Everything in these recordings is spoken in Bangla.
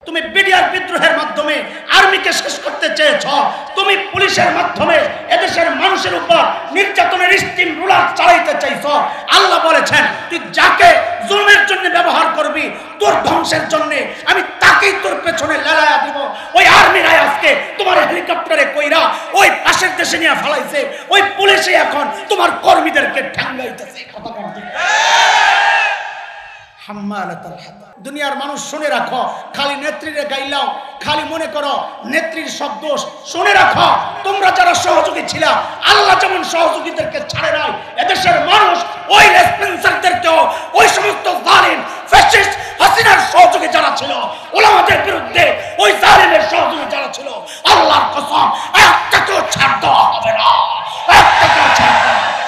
তুমি বিডিআর বিদ্রোহের মাধ্যমে আর্মিকে শেষ করতে চেয়েছ, তুমি পুলিশের মাধ্যমে এদেশের মানুষের উপর নির্যাতনের স্টিম রুলার চালাইতে চাইছ। আল্লাহ বলেছেন তুই যাকে জুলমের জন্য ব্যবহার করবি তোর ধ্বংসের জন্য আমি তাকেই তোর পেছনে লেলায়া দিব। ওই আর্মিরা আজকে তোমার হেলিকপ্টারে কইরা ওই পাশের দেশে নিয়ে ফেলাইছে, ওই পুলিশে এখন তোমার কর্মীদেরকে ঠ্যাঙ্গাইতেছে। কথা বলতে দুনিয়ার মানুষ শুনে রাখো, খালি নেত্রীরে গাইলাও, খালি মনে করো নেত্রীর সব দোষ। শুনে রাখো তোমরা যারা সহযোগী ছিলা, আল্লাহ যেমন সহযোগীদেরকে ছাড়ে নাই, এদেশের মানুষ ওই রেসপেন্সারদেরকেও, ওই সমস্ত জালিম ফ্যাসিস্ট হাসিনার সহযোগী যারা ছিল, ওলামাদের বিরুদ্ধে ওই জালিমের সহযোগী যারা ছিল, আল্লাহর কসম একটাকেও ছাড় দেওয়া হবে না, একটাকেও ছাড় দেওয়া হবে না।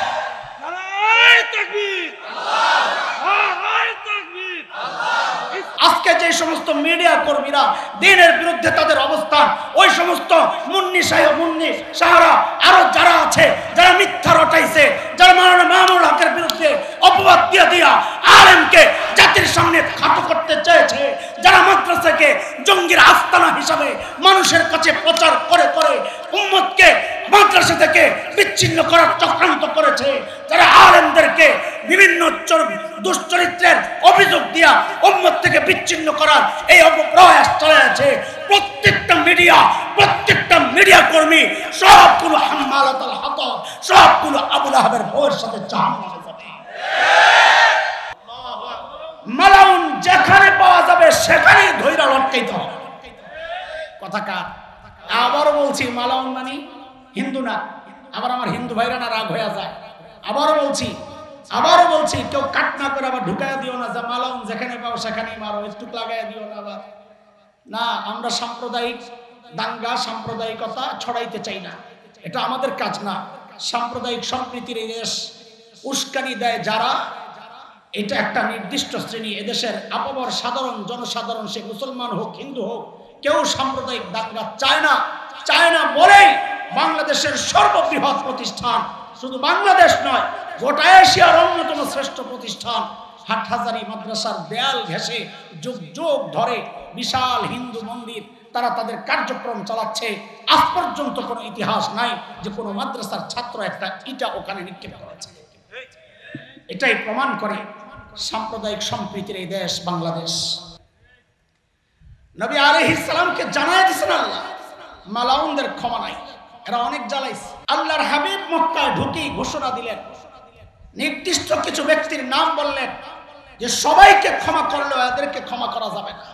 আজকে যে সমস্ত মিডিয়া কর্মীরা দিনের বিরুদ্ধে তাদের অবস্থান, ওই সমস্ত মুন্নি সাহেব, মুন্নি সাহারা আরো যারা আছে, যারা মিথ্যা রটাইছে, যারা মাওলানা মামুনুল হকের বিরুদ্ধে অপবাদ দিয়া দিয়া আলেমকে জাতির সামনে খাটো করতে চেয়েছে, যারা মাদ্রাসাকে জঙ্গির আস্তানা হিসাবে মানুষের কাছে প্রচার করে করে উম্মতকে মাদ্রাসা থেকে বিচ্ছিন্ন করার চক্রান্ত করেছে, যারা আলেমদেরকে বিভিন্ন দুশ্চরিত্রের অভিযোগ দিয়া উম্মত থেকে বিচ্ছিন্ন করার এই অপপ্রয়াস চালাচ্ছে, প্রত্যেকটা মিডিয়া কর্মী সবগুলো হাম্মালাতুল হাতাব, সবগুলো আবু লাহাবের বউয়ের সাথে জাহান্নামে যাবে। মালাউন যেখানে পাওয়া যাবে সেখানেই ধইরা লটকাইতে হবে। কথা কার? আবারও বলছি, মালাউন মানে হিন্দু না। আবার আমার হিন্দু ভাইরা না রাগ হয়ে যায়। আবারও বলছি কেউ কাট না করে আবার ঢুকাইয়া দিও না যে মালাউন যেখানে পাও সেখানেই মারো, একটু লাগাইয়া দিও না। আবার না, আমরা সাম্প্রদায়িক দাঙ্গা, সাম্প্রদায়িকতা ছড়াইতে চাই না, এটা আমাদের কাজ না। সাম্প্রদায়িক সম্প্রীতির এই দেশ উস্কানি দেয় যারা, এটা একটা নির্দিষ্ট শ্রেণী। এদেশের আপামর সাধারণ জনসাধারণ, সে মুসলমান হোক হিন্দু হোক, কেউ সাম্প্রদায়িক দাঙ্গা চায় না বলেই বাংলাদেশের সর্ববৃহৎ প্রতিষ্ঠান, শুধু বাংলাদেশ নয় গোটা এশিয়ার অন্যতম শ্রেষ্ঠ প্রতিষ্ঠান হাটহাজারী মাদ্রাসার দেয়াল ঘেঁষে যুগ যুগ ধরে বিশাল হিন্দু মন্দির তারা তাদের কার্যক্রম চালাচ্ছে। আজ পর্যন্ত কোনো ইতিহাস নাই যে কোনো মাদ্রাসার ছাত্র একটা ইটা ওখানে নিক্ষেপ করেছে। এটাই প্রমাণ করে সাম্প্রদায়িক সম্প্রীতির এই দেশ বাংলাদেশ। নবী আলাইহিস সালামকে জানায় দিয়েছেন আল্লাহ, মালাউনদের ক্ষমা নাই, এরা অনেক জ্বালাইছে। আল্লাহর হাবিব মক্কায় ঢুকি ঘোষণা দিলেন, নির্দিষ্ট কিছু ব্যক্তির নাম বললেন যে সবাইকে ক্ষমা করলেও এদেরকে ক্ষমা করা যাবে না।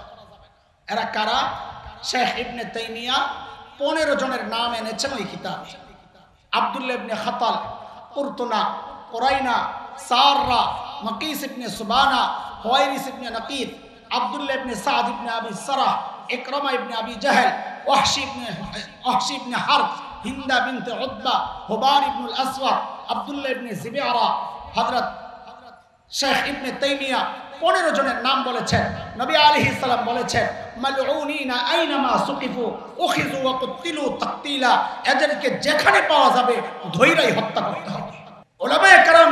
এরা কারা? শেখ ইবনে তাইমিয়া 15 জনের নাম এনেছেন ওই কিতাবে। আব্দুল্লাহ ইবনে খাতাল, কুরতুনা, কুরাইনা, সাররা, মাকিস ইবনে সুবানা, হুয়াইরিস ইবনে নাকিদ, আব্দুল্লাহ ইবনে সাদ ইবনে আবি সারাহ, ইকরামা ইবনে আবি জাহল, ওয়াহশি ইবনে হারব, হিন্দা বিনতে উতবা, হুবার ইবনুল আসওয়াদ, আব্দুল্লাহ ইবনে জিবিআরা। হযরত শেখ ইবনে তাইমিয়া 15 জনের নাম বলেছেন। নবী আলাইহিস সালাম বলেছেন, মালউনিনা আইনামা সুকিফু উখিযু ওয়া কুতিলু তাকতিলা, এদেরকে যেখানে পাওয়া যাবে ধইরাই হত্যা করতে হবে। উলামায়ে কেরাম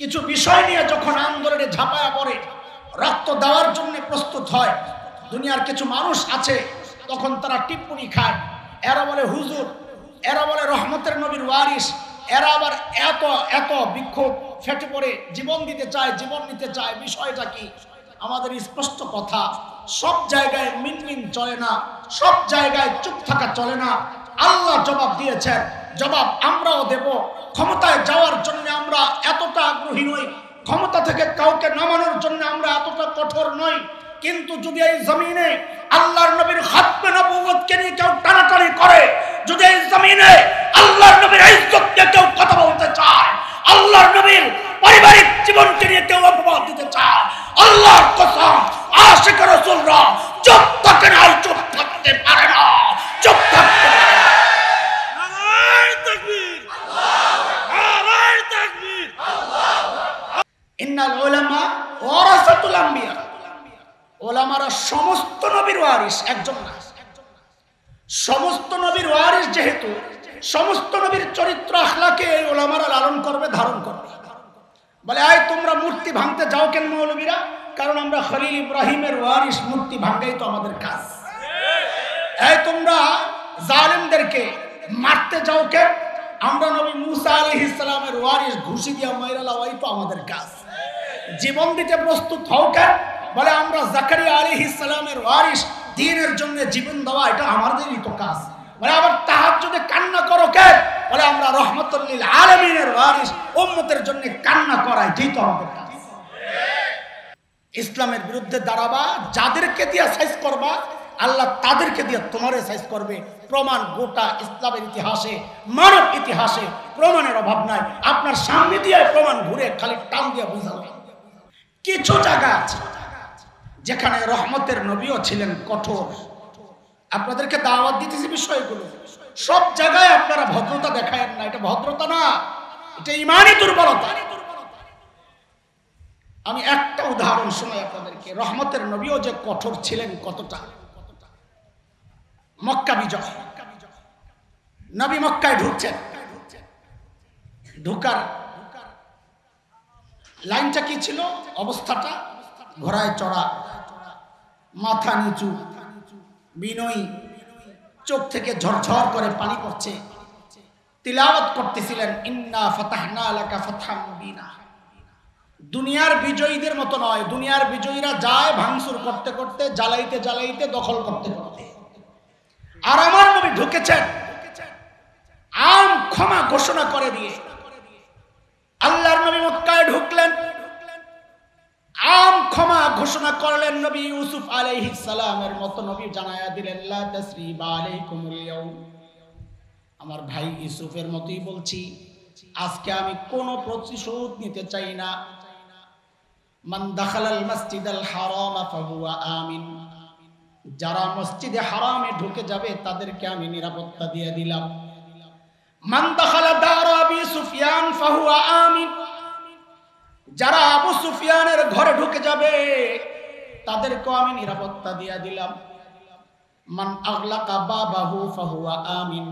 কিছু বিষয় নিয়ে যখন আন্দোলনে ঝাঁপায়া পড়ে, রক্ত দেওয়ার জন্য প্রস্তুত হয়, দুনিয়ার কিছু মানুষ আছে তখন তারা টিপ্পনি খায়, এরা বলে হুজুর, এরা বলে রহমতের নবীর ওয়ারিস, এরা আবার এত বিক্ষোভ ফেটে পড়ে জীবন দিতে চায়, জীবন নিতে চায়। বিষয়টা কি? আমাদের স্পষ্ট কথা, সব জায়গায় মিনমিন চলে না, সব জায়গায় চুপ থাকা চলে না। আল্লাহ জবাব দিয়েছেন, জবাব আমরাও দেব। ক্ষমতায় যাওয়ার জন্য আমরা এতটা আগ্রহী নই, ক্ষমতা থেকে কাউকে নামানোর জন্য আমরা এতটা কঠোর নই, কিন্তু যদি এই জমিনে আল্লাহর নবীর খাতমে নবুয়তকে নিয়ে কেউ টানাটানি করে, যদি এই জমিনে আল্লাহর নবীর ইজ্জত নিয়ে কেউ কথা বলতে চায়, আল্লাহর নবীর পারিবারিক জীবনকে নিয়ে কেউ অপবাদ দিতে চায়, আল্লাহর কসম আশিক রাসূলরা চুপ থাকে না, চুপ থাকতে পারে না, চুপ থাকতে পারে না। নারায়ে তাকবীর, নারায়ে তাকবীর। ইন্নাল উলামা ওয়ারাসাতুল আম্বিয়া, ওলামারা সমস্ত নবীর ওয়ারিস, একজন না। সমস্ত নবীর ওয়ারিস যেহেতু, সমস্ত নবীর চরিত্র আখলাকে এই ওলামারা লালন করবে, ধারণ করবে। বলে আয় তোমরা মূর্তি ভাঙতে যাও কেন মৌলবীরা? কারণ আমরা খলিল ইব্রাহিমের ওয়ারিস, মূর্তি ভাঙাই তো আমাদের কাজ। এই তোমরা জালেমদেরকে মারতে যাও কেন? আমরা নবী মুসা আলাইহিস সালামের ওয়ারিস, ঘুষি দিয়া মাইরা লাওয়াই তো আমাদের কাজ। জীবন দিতে প্রস্তুত হও কেন? বলে আমরা জাকারিয়া আলাইহিস সালামের ওয়ারিস, দ্বীনের জন্য জীবন দেওয়া এটা আমাদেরই তো কাজ। বলে আবার তাহাজ্জুদে কান্না করো কেন? বলে আমরা রহমাতুল লিল আলামিনের ওয়ারিস, উম্মতের জন্য কান্না করা এটাই তো আমাদের কাজ। ইসলামের বিরুদ্ধে দাঁড়াবা, যাদেরকে দিয়া সাইজ করবা আল্লাহ তাদেরকে দিয়ে তোমারে সাইজ করবে। প্রমাণ গোটা ইসলামের ইতিহাসে, মানব ইতিহাসে প্রমাণের অভাব নাই। আপনার সামনে দিয়ে প্রমাণ ঘুরে খালি টান দিয়ে বুঝাবে। কিছু জায়গা আছে যেখানে রহমতের নবীও ছিলেন কঠোর। আপনাদেরকে দাওয়াত দিতেছি বিষয়গুলো। সব জায়গায় আপনারা ভদ্রতা দেখায়েন না, এটা ভদ্রতা না, এটা ইমানি দুর্বলতা। আমি একটা উদাহরণ শোনাই আপনাদেরকে। রহমতের নবীও যে কঠোর ছিলেন কতটা। মক্কা বিজয়, নবী মক্কায় ঢুকছেন। ঢুকার লাইনটা কি ছিল? অবস্থাটা ঘোড়ায় চড়া, মাথা নিচু, বিনয়ী, চোখ থেকে ঝরঝর করে পানি পড়ছে। তিলাওয়াত করতেছিলেন ইন্না ফাতাহনা লাকা ফাতহাম মুবিনা। দুনিয়ার বিজয়ীদের মতো নয়। দুনিয়ার বিজয়ীরা যায় ভাঙচুর করতে করতে, জ্বালাইতে জ্বালাইতে, দখল করতে করতে। আর আমার নবী ঢুকেছেন আম ক্ষমা ঘোষণা করে দিয়ে। আল্লাহর নবী মক্কায় ঢুকলেন, আম ক্ষমা ঘোষণা করলেন। নবী ইউসুফ আলাইহিস সালামের মতো নবী জানায়া দিলেন লা তাসরিবা আলাইকুমুল ইয়াউম। আমার ভাই ইউসুফের মতোই বলছি, আজকে আমি কোনো প্রতিশোধ নিতে চাই না। মান দাখালাল মাসজিদাল হারাম ফাহুয়া আমিন। যারা মসজিদে হারামে ঢুকে যাবে তাদেরকে আমি নিরাপত্তা দিয়ে দিলাম। মান দাখালা দার আবি সুফিয়ান ফাহুয়া আমিন। যারা আবু সুফিয়ানের ঘরে ঢুকে যাবে তাদেরকেও আমি নিরাপত্তা দিয়ে দিলাম। মান আগলাকা বাবাহু ফাহুয়া আমিন।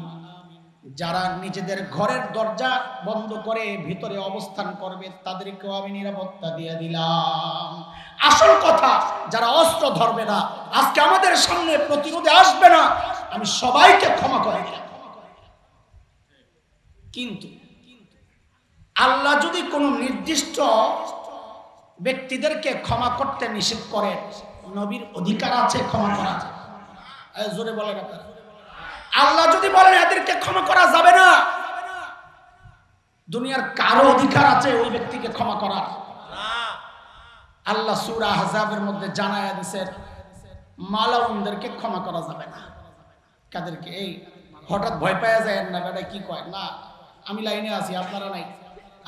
যারা নিজেদের ঘরের দরজা বন্ধ করে ভিতরে অবস্থান করবে তাদেরকেও আমি নিরাপত্তা দিয়ে দিলাম। আসল কথা, যারা অস্ত্র ধরবে না, আজকে আমাদের সামনে প্রতিরোধে আসবে না, আমি সবাইকে ক্ষমা করে দিলাম। কিন্তু আল্লাহ যদি কোনো নির্দিষ্ট ব্যক্তিদেরকে ক্ষমা করতে নিষেধ করেন, নবীর অধিকার আছে ক্ষমা করা। জোরে বলেন আপনারা। আল্লাহ যদি বলেন এদেরকে ক্ষমা করা যাবে না, দুনিয়ার কারো অধিকার আছে ওই ব্যক্তিকে ক্ষমা করার? আল্লাহ সূরা আহজাবের মধ্যে জানায়া দিয়েছেন মালাউনদেরকে ক্ষমা করা যাবে না। কাদেরকে? এই হঠাৎ ভয় পাওয়া যায় না, বেটা কি কয় না, আমি লাইনে আছি আপনারা নাই।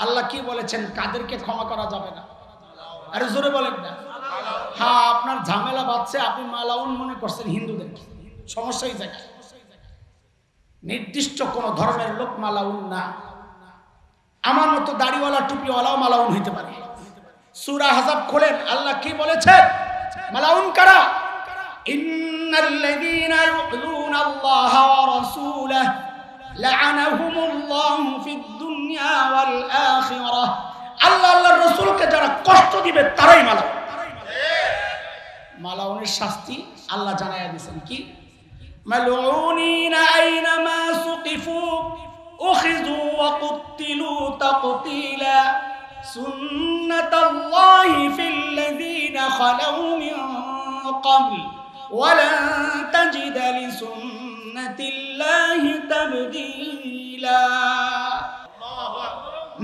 আল্লাহ কি বলেছেন কাদেরকে ক্ষমা করা যাবে না? আরে জোরে বলেন না। হ্যাঁ, আপনার ঝামেলা বাঁধছে, আপনি মালাউন মনে করছেন হিন্দুদেরকে। সমস্যাই জায়গায় নির্দিষ্ট কোন ধর্মের লোক মালাউন না। আমার মতো দাড়িওয়ালা টুপিওয়ালাও মালাউন হইতে পারে। সূরা আহজাব খোলেন, আল্লাহ কি বলেছেন মালাউন কারা? ইন্নাল্লাযীনা ইউযুনা আল্লাহ ওয়া রাসূলাহু লা'আনাহুমুল্লাহু ফিদ দুনিয়া ওয়াল আখিরাহ। আল্লাহ আল্লাহর রাসূলকে যারা কষ্ট দিবে তারাই মালাউন। মালাউনের শাস্তি আল্লাহ জানায়া দিয়েছেন কি? মালউনিনা আইনামা সুকিফু উখিযু ওয়া কুতিলু তাকতীলা সুন্নাতাল্লাহি ফিল্লাযীনা খালাউ মিন ক্বাবল ওয়া লান তাজিদা লিসুন্নাতিল্লাহি তাবদীলা।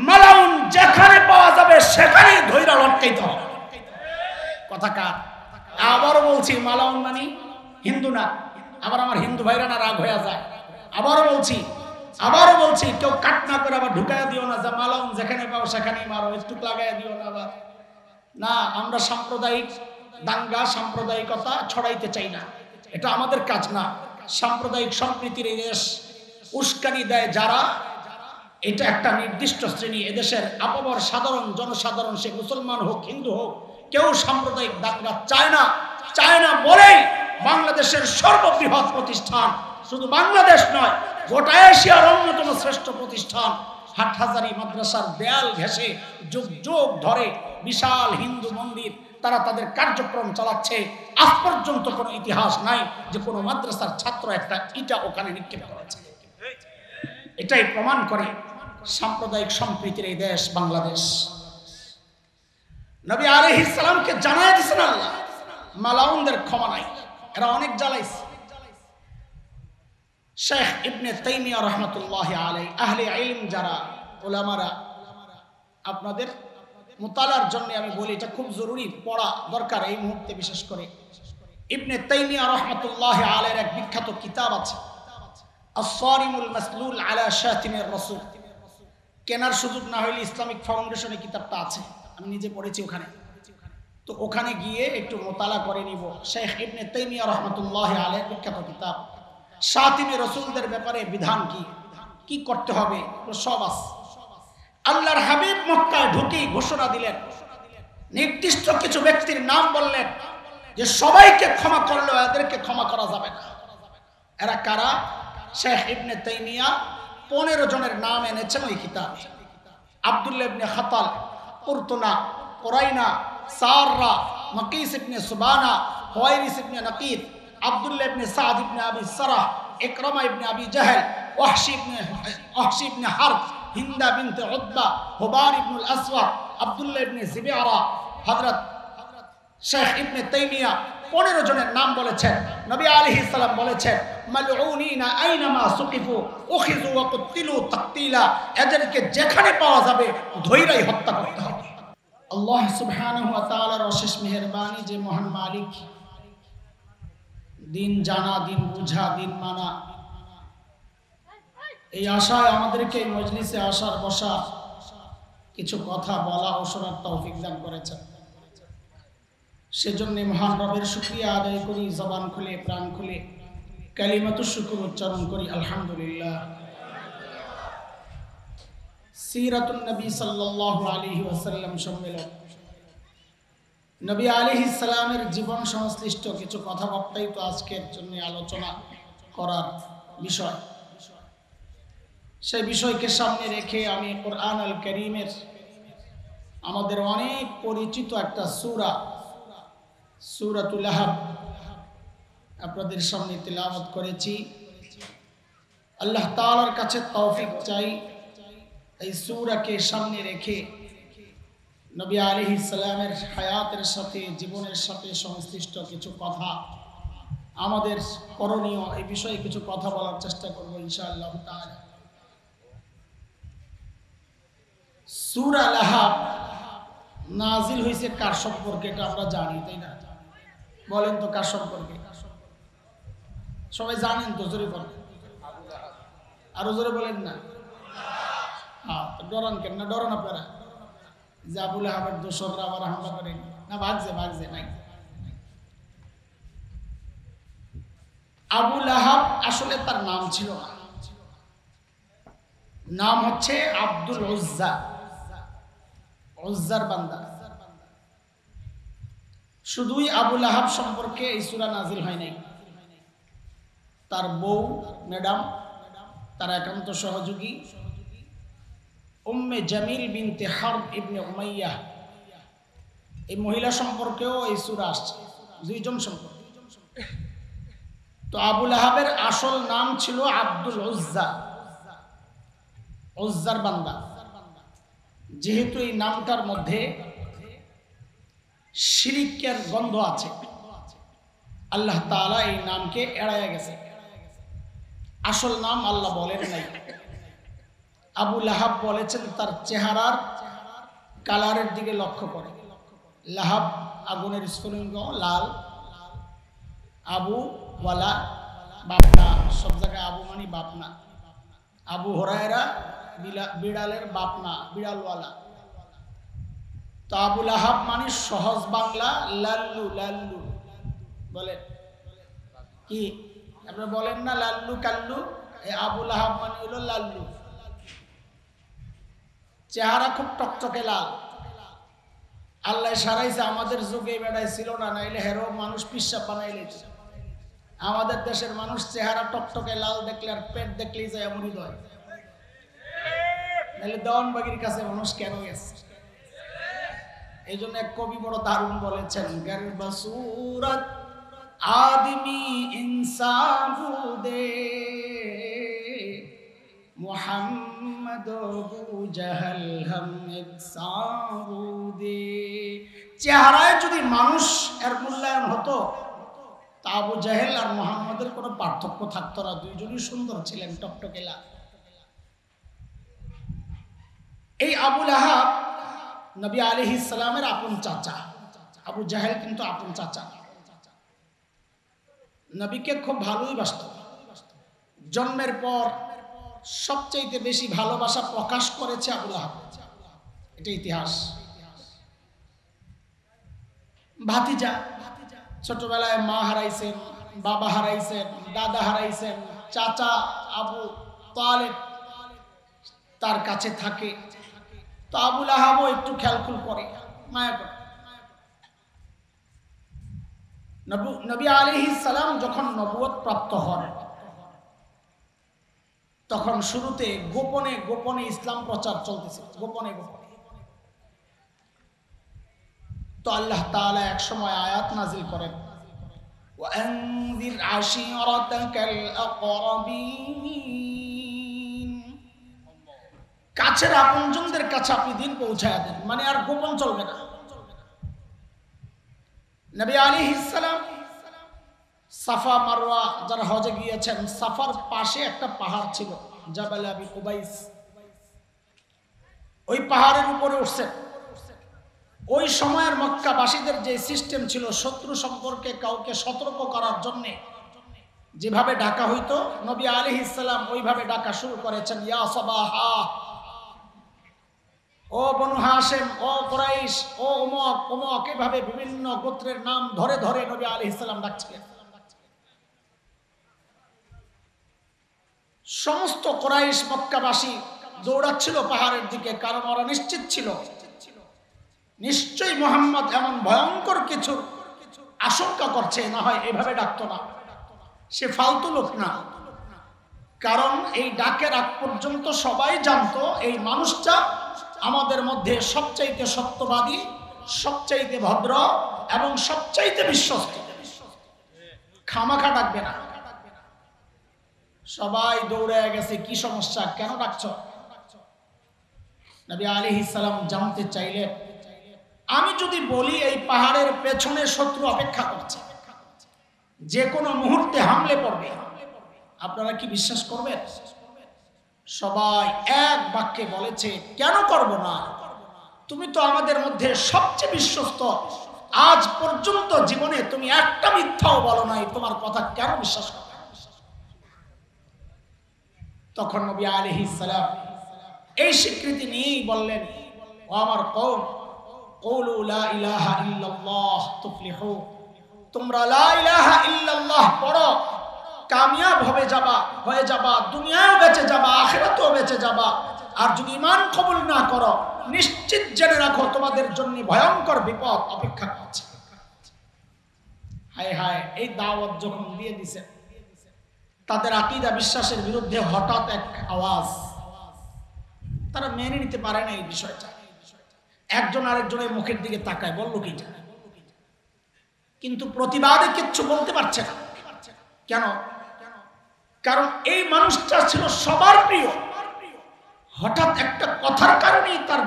মালাউন যেখানে পাওয়া যাবে সেখানেই ধইরা লটকাইতে হবে। কথা কার? আবারও বলছি, মালাউন মানে হিন্দু না। আবার আমার হিন্দু ভাইরা না রাগ হয়ে যায়। আবারও বলছি কেউ কাট না করে আবার ঢুকাইয়া দিও না যে মালাউন যেখানে পাও সেখানেই মারো, একটু লাগাইয়া দিও না। আবার না, আমরা সাম্প্রদায়িক দাঙ্গা, সাম্প্রদায়িকতা ছড়াইতে চাই না, এটা আমাদের কাজ না। সাম্প্রদায়িক সম্প্রীতির এই দেশ উস্কানি দেয় যারা, এটা একটা নির্দিষ্ট শ্রেণী। এদেশের আপামর সাধারণ জনসাধারণ, সে মুসলমান হোক হিন্দু হোক, কেউ সাম্প্রদায়িক দাঙ্গা চায় না বলেই বাংলাদেশের সর্ববৃহৎ প্রতিষ্ঠান, শুধু বাংলাদেশ নয় গোটা এশিয়ার অন্যতম শ্রেষ্ঠ প্রতিষ্ঠান হাটহাজারী মাদ্রাসার দেয়াল ঘেঁষে যুগ যুগ ধরে বিশাল হিন্দু মন্দির তারা তাদের কার্যক্রম চালাচ্ছে। আজ পর্যন্ত কোনো ইতিহাস নাই যে কোনো মাদ্রাসার ছাত্র একটা ইটা ওখানে নিক্ষেপ করেছে। এটাই প্রমাণ করে সাম্প্রদায়িক সম্প্রীতির এই দেশ বাংলাদেশ। নবী আলাইহিস সালামকে জানায় দিয়েছেন আল্লাহ, মালাউনদের ক্ষমা নাই, এরা অনেক জ্বালাইছে। শেখ ইবনে তাইমিয়া রহমতুল্লাহ আলাইহি, আহলে ইলম যারা উলামারা, আপনাদের মুতালার জন্য আমি বলি এটা খুব জরুরি, পড়া দরকার এই মুহূর্তে। বিশেষ করে ইবনে তাইমিয়া রহমতুল্লাহ আলাইহির এক বিখ্যাত কিতাব আছে, আস-সারিমুল মাসলুল আলা শাতিমির রাসূল। কেনার সুযোগ না হইলে ইসলামিক ফাউন্ডেশনে কিতাবটা আছে, আমি নিজে পড়েছি ওখানে। তো ওখানে গিয়ে একটু মোতালা করে নিব। শেখ ইবনে তাইমিয়া রহমতুল্লাহ আলাইহির বিখ্যাত কিতাব, শাতিমি রাসূলদের ব্যাপারে বিধান কি কি করতে হবে সব আছে। আল্লাহর হাবিব মক্কায় ঢুকেই ঘোষণা দিলেন, নির্দিষ্ট কিছু ব্যক্তির নাম বললেন যে সবাইকে ক্ষমা করলেও এদেরকে ক্ষমা করা যাবে না। এরা কারা? শেখ ইবনে তাইমিয়া 15 জনের নাম এনেছেন ওই কিতাবে। আব্দুল্লাহ ইবনে খাতাল, কুরতুনা, কুরাইনা, সাররা, মাকিস ইবনে সুবানা, হুয়াইরিস ইবনে নাকিদ, আব্দুল্লাহ ইবনে সাদ ইবনে আবি সারাহ, ইকরামা ইবনে আবি জাহল, ওয়াহশি ইবনে হারব, হিন্দা বিনতে উতবা, হুবার ইবনুল আসওয়াদ, আব্দুল্লাহ ইবনে জিবিআরা। হযরত শেখ ইবনে তাইমিয়া 15 জনের নাম বলেছেন। নবী আলাইহিস সালাম বলেছেন, মালউনিনা আইনামা সুকিফু উখিযু ওয়া কুতিলু তাকতিলা, এদেরকে যেখানে পাওয়া যাবে ধৈরাই হত্যা করতে হবে। আল্লাহ সুবহানাহু ওয়া তাআলার অশেষ মেহেরবানি যে মহান মালিক, দিন জানা, দিন বুঝা, দিন মানা, এই আশায় আমাদেরকে এই মজলিসে আসার বসা, কিছু কথা বলা ও শোনার তৌফিক দান করেছেন। সেজন্য মহান রবের শুকরিয়া আদায় করি, জবান খুলে প্রাণ খুলে কালিমাতুশ শুকর উচ্চারণ করি আলহামদুলিল্লাহ। সিরাতুন নবী সাল্লাল্লাহু আলাইহি ওয়াসাল্লাম সম্মেলন, নবী আলাইহিস সালামের জীবন সংশ্লিষ্ট কিছু কথাবার্তাই তো আজকের জন্য আলোচনা করার বিষয়। সেই বিষয়কে সামনে রেখে আমি কোরআন আল কারীমের আমাদের অনেক পরিচিত একটা সূরা, সূরাতুল লাহব আপনাদের সামনে তিলাওয়াত করেছি। আল্লাহ তাআলার কাছে তৌফিক চাই এই সূরাকে সামনে রেখে নবী আলাইহিস সালামের হায়াতের সাথে, জীবনের সাথে সংশ্লিষ্ট কিছু কথা আমাদের করণীয়, এই বিষয়ে কিছু কথা বলার চেষ্টা করব ইনশাআল্লাহ তাআলা। সূরা লাহব নাজিল হয়েছে কার সম্পর্কে এটা আমরা জানি, তাই না? বলেন তো কার সম্পর্কে? সবাই জানেন তো? জোরে বলেন, আরো জোরে বলেন না। হ্যাঁ, ডরান কেন? না ডরান আপনারা যে আবু লাহাবের দোসররা আবার হামলা করেন না? ভাগছে নাই। আবু লাহাব আসলে তার নাম ছিল না, নাম হচ্ছে আব্দুল উজ্জা, উজ্জার বান্দা। শুধুই আবু লাহাব সম্পর্কে এই সূরা নাজিল হয় নাই, তার বউ, ম্যাডাম, তার একান্ত সহযোগী উম্মে জামিল বিনতে হারব ইবনে উমাইয়া, এই মহিলা সম্পর্কেও এই সূরা আসছে, 2 জন সম্পর্কে। তো আবু লাহাবের আসল নাম ছিল আব্দুল উজ্জা, উজ্জার বান্দা। যেহেতু এই নামটার মধ্যে শিরকের গন্ধ আছে, আল্লাহ তাআলা এই নামকে এড়াইয়া গেছে। আসল নাম আল্লাহ বলেন নাই। আবু লাহাব বলেছেন তার চেহারার কালারের দিকে লক্ষ্য করে। লাহাব আগুনের স্ফুলিঙ্গ, লাল। আবু ওয়ালা, বাপনা, সব জায়গায় আবু মানে বাপনা। আবু হুরায়রা বিড়ালের বাপনা, বিড়ালওয়ালা। তো আবু লাহাব মানে সহজ বাংলা লাল্লু, লাল্লু বলেন কি? আপনারা বলেন না লাল্লু কাল্লু? এই আবু লাহাব মানে হলো লাল্লু। চেহারা খুব টকটকে লাল। আল্লাহ সারাইছে, আমাদের যুগে বেড়াই ছিল না, নাইলে হেরো মানুষ পিসাব বানাইলে। আমাদের দেশের মানুষ চেহারা টকটকে লাল দেখলে আর পেট দেখলেই যায় এমনই হয়। নাহলে দেওয়ানবাগির কাছে মানুষ কেন গেছে? এই জন্য এক কবি বড় দারুণ বলেছেন, গর্ব সুরত आदमी इंसान दे मोहम्मद अबू जहल हम इंसान दे। চেহারায় যদি মানুষ এর মূল্যায়ন হতো তা আবু জাহেল আর মুহাম্মদের কোনো পার্থক্য থাকতো না, দুইজনই সুন্দর ছিলেন, টকটকেলা। এই আবু লাহাব নবী আলাইহিস সালামের আপন চাচা, আবু জাহেল কিন্তু আপন চাচা। নবীকে খুব ভালোই বাসত। জন্মের পর সবচেয়ে বেশি ভালোবাসা প্রকাশ করেছে আবু লাহাব, এটা ইতিহাস। ভাতিজা, ছোটবেলায় মা হারাইছেন, বাবা হারাইছেন, দাদা হারাইছেন, চাচা আবু তালেব তার কাছে থাকে, তো আবু লাহাবও একটু খেয়ালখুল করে, মায়া করে। নবী আলাইহিস সালাম যখন নবুয়ত প্রাপ্ত হন তখন শুরুতে গোপনে গোপনে ইসলাম প্রচার চলতেছে, গোপনে গোপনে। তো আল্লাহ তাআলা এক সময় আয়াত নাজিল করেন, ওয়ানজির আশিরাতাকাল আকরাবিন, কাছের আপনজনদের কাছে আপনি দিন পৌঁছায়া দেন, মানে আর গোপন চলবে না। নবী আলাইহিস সালাম সাফা মারওয়া যারা হজে গিয়েছেন, সাফার পাশে একটা পাহাড় ছিল জাবাল আবি কুবাইস, ওই পাহাড়ের উপরে উঠছেন। ওই সময়ের মক্কাবাসীদের যে সিস্টেম ছিল, শত্রু সম্পর্কে কাউকে সতর্ক করার জন্য যেভাবে ডাকা হইতো, নবী আলাইহিস সালাম ওইভাবে ডাকা শুরু করেছেন, ইয়া সাবাহা, ও বনু হাশেম, ও কুরাইশ, ও উমক উমক, এভাবে বিভিন্ন গোত্রের নাম ধরে ধরে নবী আলাইহিস সালাম ডাকছিলেন। সমস্ত কুরাইশ মক্কাবাসী দৌড়াচ্ছিল পাহাড়ের দিকে, কারণ ওরা নিশ্চিত ছিল নিশ্চয়ই মুহাম্মদ এমন ভয়ঙ্কর কিছু আশঙ্কা করছে, না হয় এভাবে ডাকতো না, সে ফালতু লোক না। কারণ এই ডাকের আগ পর্যন্ত সবাই জানতো এই মানুষটা আমাদের মধ্যে সবচাইতে সত্যবাদী, সবচাইতে ভদ্র এবং সবচাইতে বিশ্বস্ত, খামাখা ডাকবে না। সবাই দৌড়ে গেছে, কি সমস্যা, কেন ডাকছো? নবী আলাইহিস সালাম জানতে চাইলেন, আমি যদি বলি এই পাহাড়ের পেছনে শত্রু অপেক্ষা করছে, যে কোনো মুহূর্তে হামলে পড়বে, আপনারা কি বিশ্বাস করবেন? সবাই এক বাক্যে বলেছে, কেন করব না, তুমি তো আমাদের মধ্যে সবচেয়ে বিশ্বস্ত, আজ পর্যন্ত জীবনে তুমি একটা মিথ্যাও বলো নাই, তোমার কথা কেন বিশ্বাস করব? তখন নবী আলাইহিস সালাম এই স্বীকৃতি নিয়েই বললেন, ও আমার কওম, কুলু লা ইলাহা ইল্লাল্লাহ তুফলিহু, তোমরা লা ইলাহা ইল্লাল্লাহ পড়ো, কামিয়াব হয়ে যাবা, দুনিয়াও বেঁচে যাবা, আখিরাতেও বেঁচে যাবা। আর যদি ঈমান কবুল না করো, নিশ্চিত জেনে রাখো তোমাদের জন্য ভয়ঙ্কর বিপদ অপেক্ষা করছে। হায় হায়, এই দাওয়াত যখন দিয়ে দিছে, তাদের আকীদা বিশ্বাসের বিরুদ্ধে হঠাৎ এক আওয়াজ, তারা মেনে নিতে পারে না এই বিষয়টা। একজন আরেকজনের মুখের দিকে তাকায়, বলল কি, কিন্তু প্রতিবাদে কিচ্ছু বলতে পারছে না। কেন? কারণ এই মানুষটা ছিল সবার প্রিয়, হঠাৎ একটা কথার কারণেই তার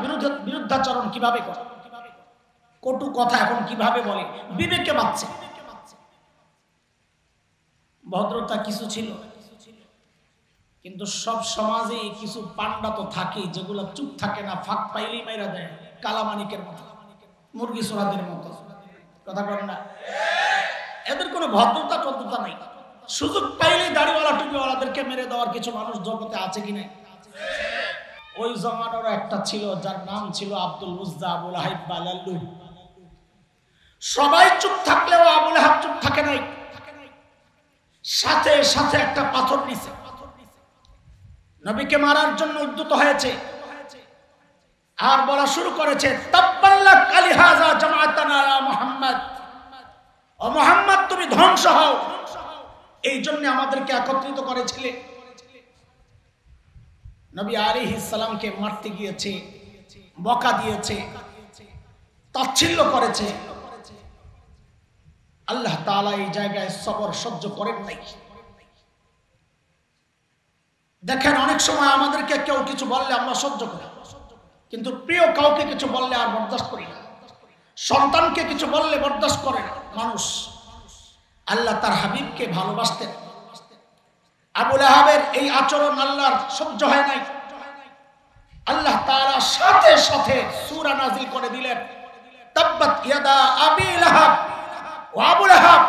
বিরুদ্ধাচরণ কিভাবে করে, কটু কথা এখন কিভাবে বলে, বিবেকে বাঁচছে। ভদ্রতা কিছু ছিল, কিন্তু সব সমাজে কিছু পান্ডা তো থাকে যেগুলো চুপ থাকে না, ফাঁক পাইলেই মাইরা দেয়, কালামানিকের মতো, মুরগি সোরাদের মতো, কথা বলেন না। এদের কোনো ভদ্রতা টদ্রতা নাই, সুযোগ পাইলেই দাড়িওয়ালা টুপিওয়ালাদেরকে মেরে দেওয়ার কিছু মানুষ জগতে আছে কি নাই? ওই জমানার একটা ছিল যার নাম ছিল আব্দুল উজ্জা, আবু লাহাব বা লাল্লু। সবাই চুপ থাকলেও আবু লাহাব চুপ থাকে নাই, সাথে সাথে একটা পাথর নিছে, নবীকে মারার জন্য উদ্যত হয়েছে, আর বলা শুরু করেছে, তাব্বাল্লাক আলিহাযা জামাআতানা ইয়া মুহাম্মদ, ও মুহাম্মদ তুমি ধ্বংস হও, এই জন্য আমাদেরকে একত্রিত করেছিলে। নবী আলাইহিস সালামকে মারতে গিয়েছে, বকা দিয়েছে, তাচ্ছিল্য করেছে। আল্লাহ তাআলা এই জায়গায় সবর সহ্য করেন নাই। দেখেন, অনেক সময় আমাদেরকে কেউ কিছু বললে আমরা সহ্য করি, কিন্তু প্রিয় কাউকে কিছু বললে আর বরদাস্ত করি না। সন্তানকে কিছু বললে বরদাস্ত করে না মানুষ। আল্লাহ তার হাবিবকে ভালোবাসতেন। আবু লাহাবের এই আচরণ আল্লাহর সহ্য হয় নাই। আল্লাহ তাআলা সাথে সাথে সূরা নাযিল করে দিলেন, তাব্বাত ইয়াদা আবি লাহাব ওয়া আবু লাহাব,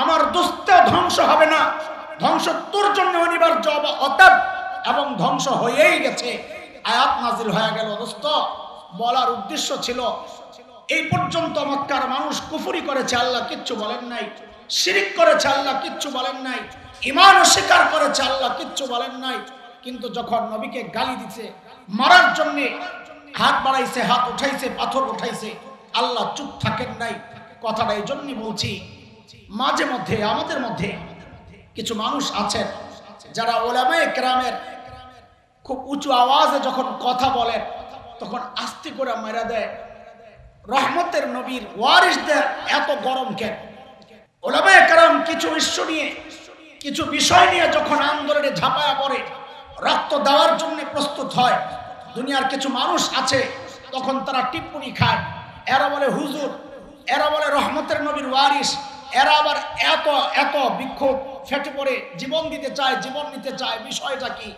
আমার দোস্ত ধ্বংস হবে না, ধ্বংস তোর জন্য অনিবার্য অতএব, এবং ধ্বংস হয়েই গেছে। আয়াত নাযিল হয়ে গেল। দোস্ত, বলার উদ্দেশ্য ছিল, এই পর্যন্ত মক্কার মানুষ কুফরি করেছে, আল্লাহ কিচ্ছু বলেন নাই। শিরিক করেছে, আল্লাহ কিচ্ছু বলেন নাই। ঈমান অস্বীকার করেছে, আল্লাহ কিচ্ছু বলেন নাই। কিন্তু যখন নবীকে গালি দিছে, মারার জন্য হাত বাড়াইছে, হাত উঠাইছে, পাথর উঠাইছে, আল্লাহ চুপ থাকেন নাই। কথাটা এই জন্যই বলছি, মাঝে মধ্যে আমাদের মধ্যে কিছু মানুষ আছেন যারা উলামায়ে কেরামের খুব উঁচু আওয়াজে যখন কথা বলেন তখন আস্তে করে মেরা দেয়। রহমতের নবীর ওয়ারিসদের এত গরম কেন? উলামায়ে কেরাম কিছু ইস্যু নিয়ে, কিছু বিষয় নিয়ে যখন আন্দোলনে ঝাঁপায়া পড়ে, রক্ত দেওয়ার জন্য প্রস্তুত হয়, দুনিয়ার কিছু মানুষ আছে তখন তারা টিপ্পনি খায়। এরা বলে হুজুর, এরা বলে রহমতের নবীর ওয়ারিস, এরা আবার এত এত বিক্ষোভ ফেটে পড়ে জীবন দিতে চায়, জীবন নিতে চায়। বিষয়টা কি?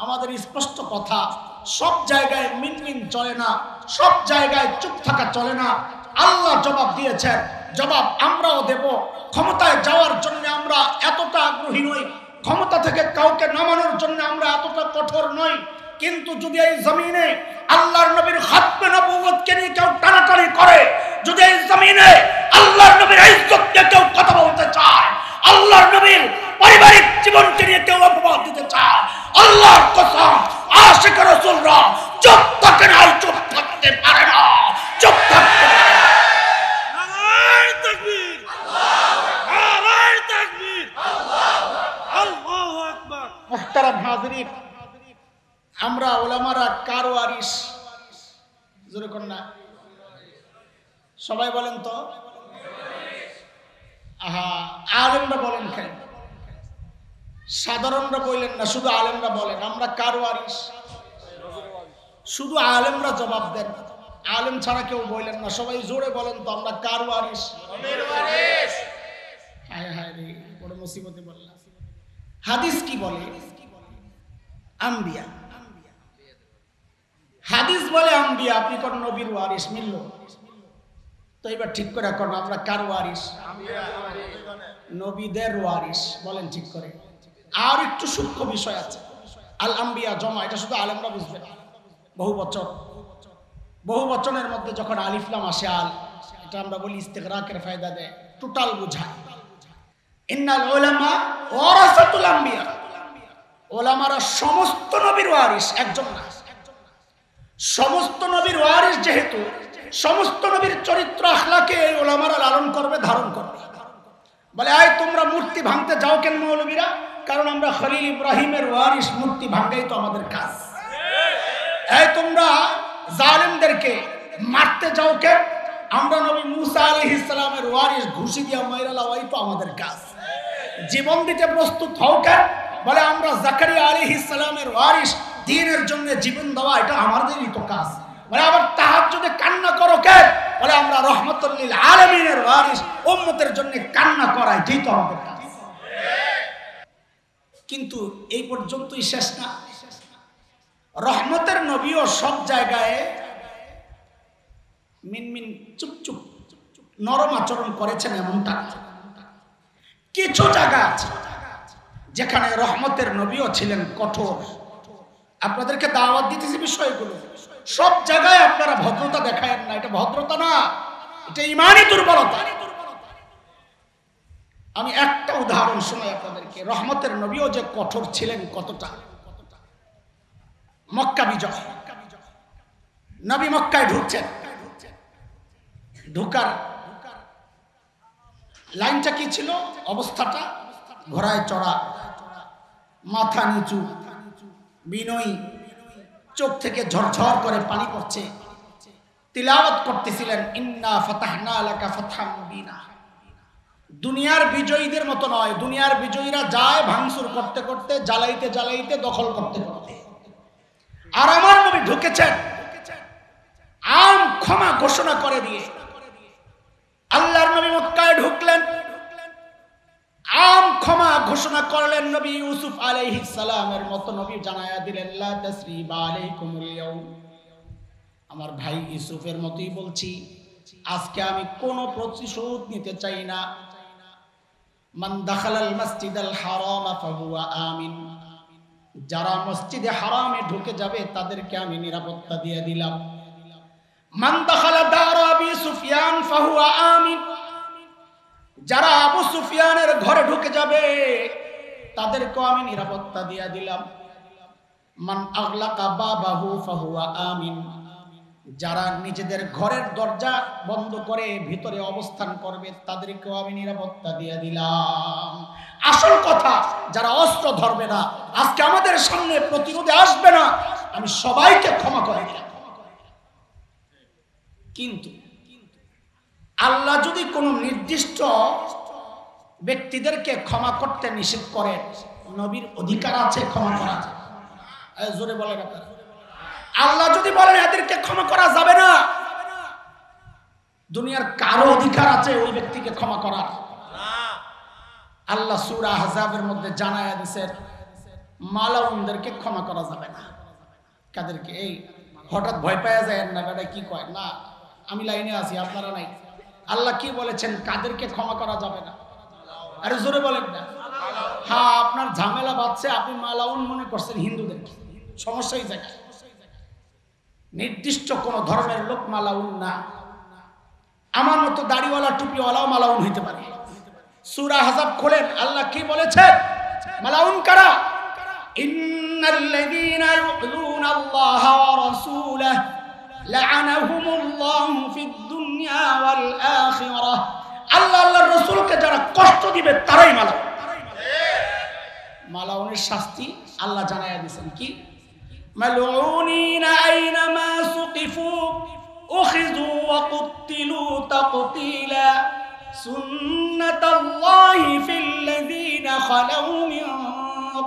আমাদের স্পষ্ট কথা, সব জায়গায় মিনমিন চলে না, সব জায়গায় চুপ থাকা চলে না। আল্লাহ জবাব দিয়েছেন, জবাব আমরাও দেব। ক্ষমতায় যাওয়ার জন্য আমরা এতটা আগ্রহী নই, ক্ষমতা থেকে কাউকে নামানোর জন্য আমরা এতটা কঠোর নই। কিন্তু যদি এই জমিনে আল্লাহর নবীর খাতমে নবুয়তকে নিয়ে কেউ টানাটানি করে, যদি এই জমিনে আল্লাহর নবীর ইজ্জত নিয়ে কেউ কথা বলতে চায়, আল্লাহর নবীর পারিবারিক জীবনকে নিয়ে কেউ অপবাদ দিতে চায়, আল্লাহর কসম আশিক রাসূলরা চুপ থাকে না, চুপ থাকতে পারে না, চুপ থাকতে পারে না। নারায়ে তাকবীর, নারায়ে তাকবীর, আল্লাহু আকবার। মুহতারাম হাজিরিন, আমরা উলামারা কার ওয়ারিস? জোরে কোন না, সবাই বলেন তো। আহা, আলেমরা বলেন কেন? সাধারণরা বললেন না, শুধু আলেমরা বলেন আমরা কার ওয়ারিস? শুধু আলেমরা জবাব দেন, আলেম ছাড়া কেউ বললেন না। সবাই জোরে বলেন তো, আমরা কার ওয়ারিস? নবীর ওয়ারিস। হায় হায় রে, বড় মুসিবতে বললাম। হাদিস কি বলে? আম্বিয়া। হাদিস বলে আম্বিয়া, আপনি কোন নবীর ওয়ারিস? মিলল তো? এবার ঠিক করে এখন আমরা কার ওয়ারিস? নবীদের ওয়ারিস। বলেন ঠিক করে। আর একটু সূক্ষ্ম বিষয় আছে, আল আম্বিয়া জমা, এটা শুধু আলেমরা বুঝবেন। বহু বচন, বহু বচনের মধ্যে যখন আলিফ লাম আসে, আল, এটা আমরা বলি ইস্তিগরাকের ফায়দা দেয়, টোটাল বোঝায়। ইন্নাল উলামা ওয়ারাসাতুল আম্বিয়া, ওলামারা সমস্ত নবীর ওয়ারিস, একজন না। সমস্ত নবীর ওয়ারিস যেহেতু, সমস্ত নবীর চরিত্র আখলাকে এই ওলামারা লালন করবে, ধারণ করবে। বলে আয় তোমরা মূর্তি ভাঙতে যাও কেন মৌলবীরা? কারণ আমরা খলিল ইব্রাহিমের ওয়ারিস, মূর্তি ভাঙাই তো আমাদের কাজ। এই তোমরা জালেমদেরকে মারতে যাও কেন? আমরা নবী মুসা আলাইহিস সালামের ওয়ারিস, ঘুষি দিয়া মাইরা লাওয়াই তো আমাদের কাজ। জীবন দিতে প্রস্তুত হও কেন? বলে আমরা জাকারিয়া আলাইহিস সালামের ওয়ারিস, দ্বীনের জন্য জীবন দেওয়া এটা আমাদেরই তো কাজ। বলে আবার তাহাজ্জুদে কান্না করো কেন? বলে আমরা রহমাতুল লিল আলামিনের ওয়ারিস, উম্মতের জন্য কান্না করা এটাই তো আমাদের কাজ। কিন্তু এই পর্যন্তই শেষ না। রহমতের নবীও সব জায়গায় মিনমিন চুপচুপ নরম আচরণ করেছেন এমনটা। কিছু জায়গা আছে যেখানে রহমতের নবীও ছিলেন কঠোর। আপনাদেরকে দাওয়াত দিতেছি বিষয়গুলো। সব জায়গায় আপনারা ভদ্রতা দেখায়েন না, এটা ভদ্রতা না, এটা ইমানি দুর্বলতা। আমি একটা উদাহরণ শোনাই আপনাদেরকে। রহমতের নবীও যে কঠোর ছিলেন কতটা। মক্কা বিজয়, নবী মক্কায় ঢুকছেন, ঢুকার লাইনটা কি ছিল? অবস্থাটা ঘোড়ায় চড়া, মাথা নিচু, বিনয়ী, চোখ থেকে ঝরঝর করে পানি পড়ছে, তিলাওয়াত করতেছিলেন ইন্না ফাতাহনা লাকা ফাতহাম মুবিনা। দুনিয়ার বিজয়ীদের মতো নয়, দুনিয়ার বিজয়ীরা যায় ভাঙচুর করতে করতে, জ্বালাইতে জ্বালাইতে, দখল করতে করতে। আর আমার নবী ঢুকেছেন আম ক্ষমা ঘোষণা করে দিয়ে। আল্লাহর নবী মক্কায় ঢুকলেন, আম ক্ষমা ঘোষণা করলেন। নবী ইউসুফ আলাইহিস সালামের মতো নবী জানায়া দিলেন লা তাসরিবা আলাইকুমুল ইয়াউম। আমার ভাই ইউসুফের মতোই বলছি, আজকে আমি কোনো প্রতিশোধ নিতে চাই না। মান দাখালাল মাসজিদাল হারাম ফাহুয়া আমিন। যারা মসজিদে হারামে ঢুকে যাবে তাদেরকে আমি নিরাপত্তা দিয়ে দিলাম। মান দাখালা দার আবি সুফিয়ান ফাহুয়া আমিন। যারা আবু সুফিয়ানের ঘরে ঢুকে যাবে তাদেরকেও আমি নিরাপত্তা দিয়ে দিলাম। মান আগলাকা বাবাহু ফাহুয়া আমিন। যারা নিজেদের ঘরের দরজা বন্ধ করে ভিতরে অবস্থান করবে তাদেরকেও আমি নিরাপত্তা দিয়ে দিলাম। আসল কথা, যারা অস্ত্র ধরবে না, আজকে আমাদের সামনে প্রতিরোধে আসবে না, আমি সবাইকে ক্ষমা করে দিলাম। কিন্তু আল্লাহ যদি কোনো নির্দিষ্ট ব্যক্তিদেরকে ক্ষমা করতে নিষেধ করেন, নবীর অধিকার আছে ক্ষমা করা। জোরে বলেন আপনারা। আল্লাহ যদি বলেন এদেরকে ক্ষমা করা যাবে না, দুনিয়ার কারো অধিকার আছে ওই ব্যক্তিকে ক্ষমা করার? আল্লাহ সূরা আহজাবের মধ্যে জানায়া দিয়েছেন মালাউনদেরকে ক্ষমা করা যাবে না। কাদেরকে? এই হঠাৎ ভয় পাওয়া যায় না, বেটা কি কয় না, আমি লাইনে আছি আপনারা নাই। আল্লাহ কি বলেছেন কাদেরকে ক্ষমা করা যাবে না? আরে জোরে বলেন না। হ্যাঁ, আপনার ঝামেলা বাঁধছে, আপনি মালাউন মনে করছেন হিন্দুদের, সমস্যাই জায়গায়। নির্দিষ্ট কোন ধর্মের লোক মালাউন না। আমার মতো দাড়িওয়ালা টুপিওয়ালাও মালাউন হইতে পারে। সূরা আহজাব খোলেন, আল্লাহ কি বলেছেন মালাউন কারা? ইন্নাল্লাযীনা ইউযুনাল্লাহা ওয়া রাসূলাহু লা'আনাহুমুল্লাহু ফিদ দুনিয়া ওয়াল আখিরাহ। আল্লাহ আল্লাহর রাসূলকে যারা কষ্ট দিবে তারাই মালাউন। মালাউনের শাস্তি আল্লাহ জানায়া দিয়েছেন কি? মালউনিনা আইনামা সুকিফু উখিযু ওয়া কুতিলু তাকতীলা সুন্নাতাল্লাহি ফিল্লাযীনা খালাউ মিন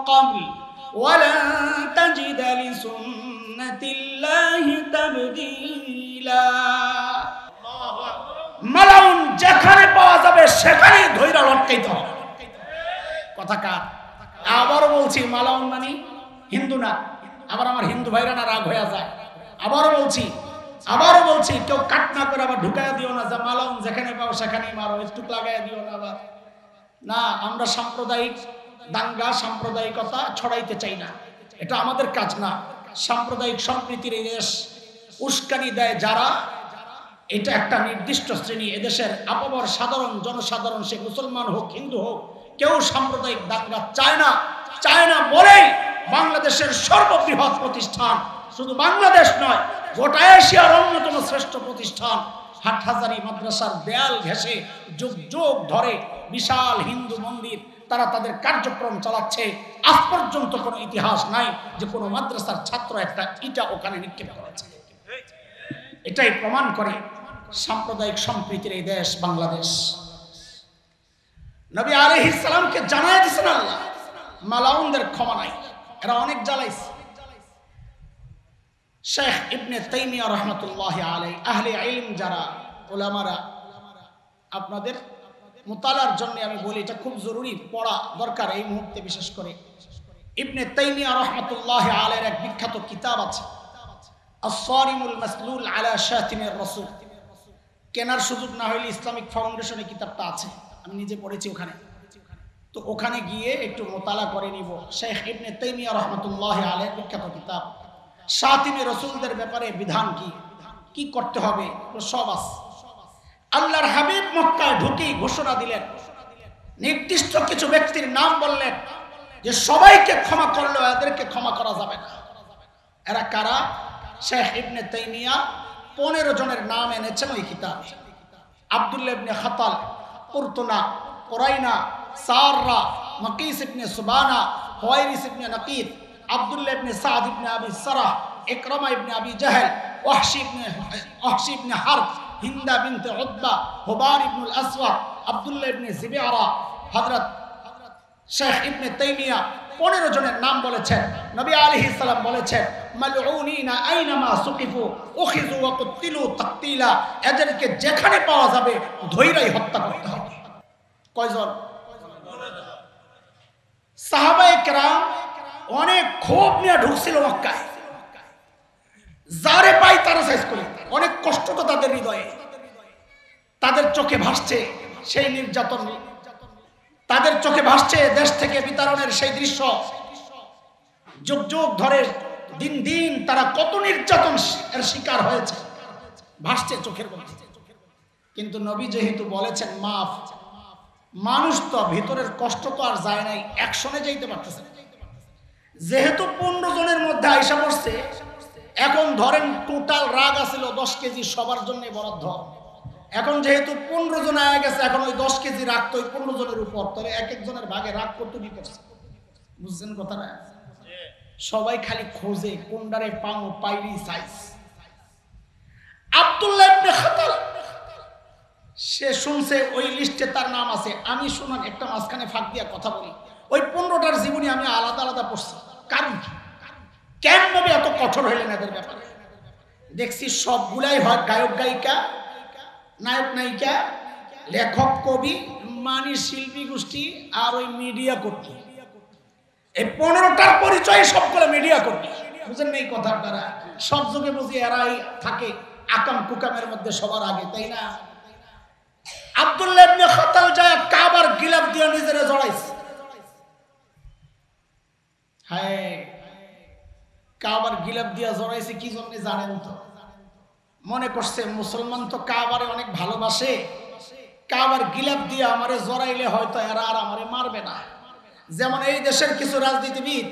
ক্বাবল ওয়া লান তাজিদা লিসুন্নাতিল্লাহি তাবদীলা। মালাউন যেখানে পাওয়া যাবে সেখানেই ধইরা লটকাইতে হবে। কথা কার? আবার বলছি, মালাউন মানে হিন্দু না। আবার আমার হিন্দু ভাইরা না রাগ হয়ে যায়। আবারও বলছি কেউ কাট না করে আবার ঢুকাইয়া দিও না যে মালাউন যেখানে পাও সেখানেই মারো, একটু লাগাইয়া দিও না। আবার না, আমরা সাম্প্রদায়িক দাঙ্গা, সাম্প্রদায়িকতা ছড়াইতে চাই না, এটা আমাদের কাজ না। সাম্প্রদায়িক সম্প্রীতির এই দেশ উস্কানি দেয় যারা, এটা একটা নির্দিষ্ট শ্রেণী। এদেশের আপামর সাধারণ জনসাধারণ, সে মুসলমান হোক হিন্দু হোক, কেউ সাম্প্রদায়িক দাঙ্গা চায় না বলেই বাংলাদেশের সর্ববৃহৎ প্রতিষ্ঠান, শুধু বাংলাদেশ নয় গোটা এশিয়ার অন্যতম শ্রেষ্ঠ প্রতিষ্ঠান হাটহাজারী মাদ্রাসার দেয়াল ঘেঁষে যুগ যুগ ধরে বিশাল হিন্দু মন্দির, তারা তাদের কার্যক্রম চালাচ্ছে। আজ পর্যন্ত কোনো ইতিহাস নাই যে কোনো মাদ্রাসার ছাত্র একটা ইটা ওখানে নিক্ষেপ করেছে। এটাই প্রমাণ করে সাম্প্রদায়িক সম্প্রীতির এই দেশ বাংলাদেশ। নবী আলাইহিস সালামকে জানায়া দিয়েছেন আল্লাহ মালাউনদের ক্ষমা নাই, এরা অনেক জ্বালাইছে। শেখ ইবনে তাইমিয়া রাহমাতুল্লাহি আলাইহি, আহলে ইলম যারা উলামারা, আপনাদের মুতালার জন্য আমি বলি, এটা খুব জরুরি, পড়া দরকার এই মুহূর্তে। বিশেষ করে ইবনে তাইমিয়া রাহমাতুল্লাহি আলাইহির এক বিখ্যাত কিতাব আছে আস-সারিমুল মাসলুল আলা শাতিমির রাসূল। কেনার সুযোগ না হইলে ইসলামিক ফাউন্ডেশনে কিতাবটা আছে, আমি নিজে পড়েছি ওখানে। তো ওখানে গিয়ে একটু মোতালা করে নিব। শেখ ইবনে তাইমিয়া রাহমাতুল্লাহি আলাইহির বিখ্যাত কিতাব শাতিমি রাসূলদের ব্যাপারে বিধান কি করতে হবে সব আছে। আল্লাহর হাবিব মক্কায় ঢুকেই ঘোষণা দিলেন, নির্দিষ্ট কিছু ব্যক্তির নাম বললেন যে সবাইকে ক্ষমা করলেও এদেরকে ক্ষমা করা যাবে না। এরা কারা? শেখ ইবনে তাইমিয়া 15 জনের নাম এনেছেন ওই কিতাব। আব্দুল্লাহ ইবনে খাতাল, কুরতুনা, কুরাইনা, সাররা, মাকিস ইবনে সুবানা, হুয়াইরিস ইবনে নাকিদ, আব্দুল্লাহ ইবনে সাদ ইবনে আবি সারাহ, ইকরামা ইবনে আবি জাহল, ওয়াহশি ইবনে হারব, হিন্দা বিনতে উতবা, হুবার ইবনুল আসওয়াদ, আব্দুল্লাহ ইবনে জিবিয়ারা, হযরত শেখ ইবনে তাইমিয়া 15 জনের নাম বলেছেন। নবী আলাইহিস সালাম বলেছেন, মালউনিনা আইনামা সুকিফু উখিযু ওয়া কুতিলু তাকতিলা, এদেরকে যেখানে পাওয়া যাবে ধৈরাই হত্যা করতে হবে। কয়জন? সাহাবায়ে কেরাম অনেক ক্ষোভ নিয়ে ঢুকছিল মক্কায়, যারে পাই তারা শেষ করে। অনেক কষ্ট তো তাদের হৃদয়ে, তাদের চোখে ভাসছে সেই নির্যাতন, তাদের চোখে ভাসছে দেশ থেকে বিতাড়নের সেই দৃশ্য। যুগ যুগ ধরে দিন দিন তারা কত নির্যাতন এর শিকার হয়েছে, ভাসছে চোখের মধ্যে। কিন্তু নবী যেহেতু বলেছেন মাফ, মানুষ তো ভিতরের কষ্ট তো আর যায় নাই, অ্যাকশনে যাইতে পারতেছে না। যেহেতু 15 জনের মধ্যে আইসা পড়ছে, এখন ধরেন টোটাল রাগ আছিল 10 কেজি সবার জন্য বরাদ্দ। এখন যেহেতু 15 জন আয়া গেছে, এখন ওই 10 কেজি রাগ তো ওই 15 জনের উপর, তাহলে এক একজনের ভাগে রাগ কতটুকু করছে, বুঝছেন কথা না? সবাই খালি খোঁজে কোনটারে পাও, পাইরি সাইজ। আব্দুল্লাহ ইবনে খাতাল, সে শুনছে ওই লিস্টে তার নাম আছে। আমি শুনান একটা মাঝখানে ফাঁক দিয়া কথা বলি, ওই 15টার জীবনী আমি আলাদা আলাদা পড়ছি। কারণ কি, কেন নবী এত কঠোর হইলেন এদের ব্যাপারে? দেখছি সবগুলাই হয় গায়ক গায়িকা, নায়ক নায়িকা, লেখক কবি, মানি শিল্পী গোষ্ঠী আর ওই মিডিয়া কর্মী। এই 15টার পরিচয় সবগুলো মিডিয়া কর্মী, বুঝেন না এই কথা আপনারা? সব যুগে বুঝি এরাই থাকে আকাম কুকামের মধ্যে সবার আগে, তাই না? আব্দুল্লাহ ইবনে খাতাল যায় কাবার গিলাফ দিয়ে নিজেরে জড়াইছে। হায়, কাবার গিলাফ দিয়া জড়াইছে কি জন্য জানেন তো? মনে করছে মুসলমান তো কাবারে অনেক ভালোবাসে, কাবার গিলাফ দিয়ে আমারে জড়াইলে হয়তো এরা আর আমারে মারবে না। যেমন এই দেশের কিছু রাজনীতিবিদ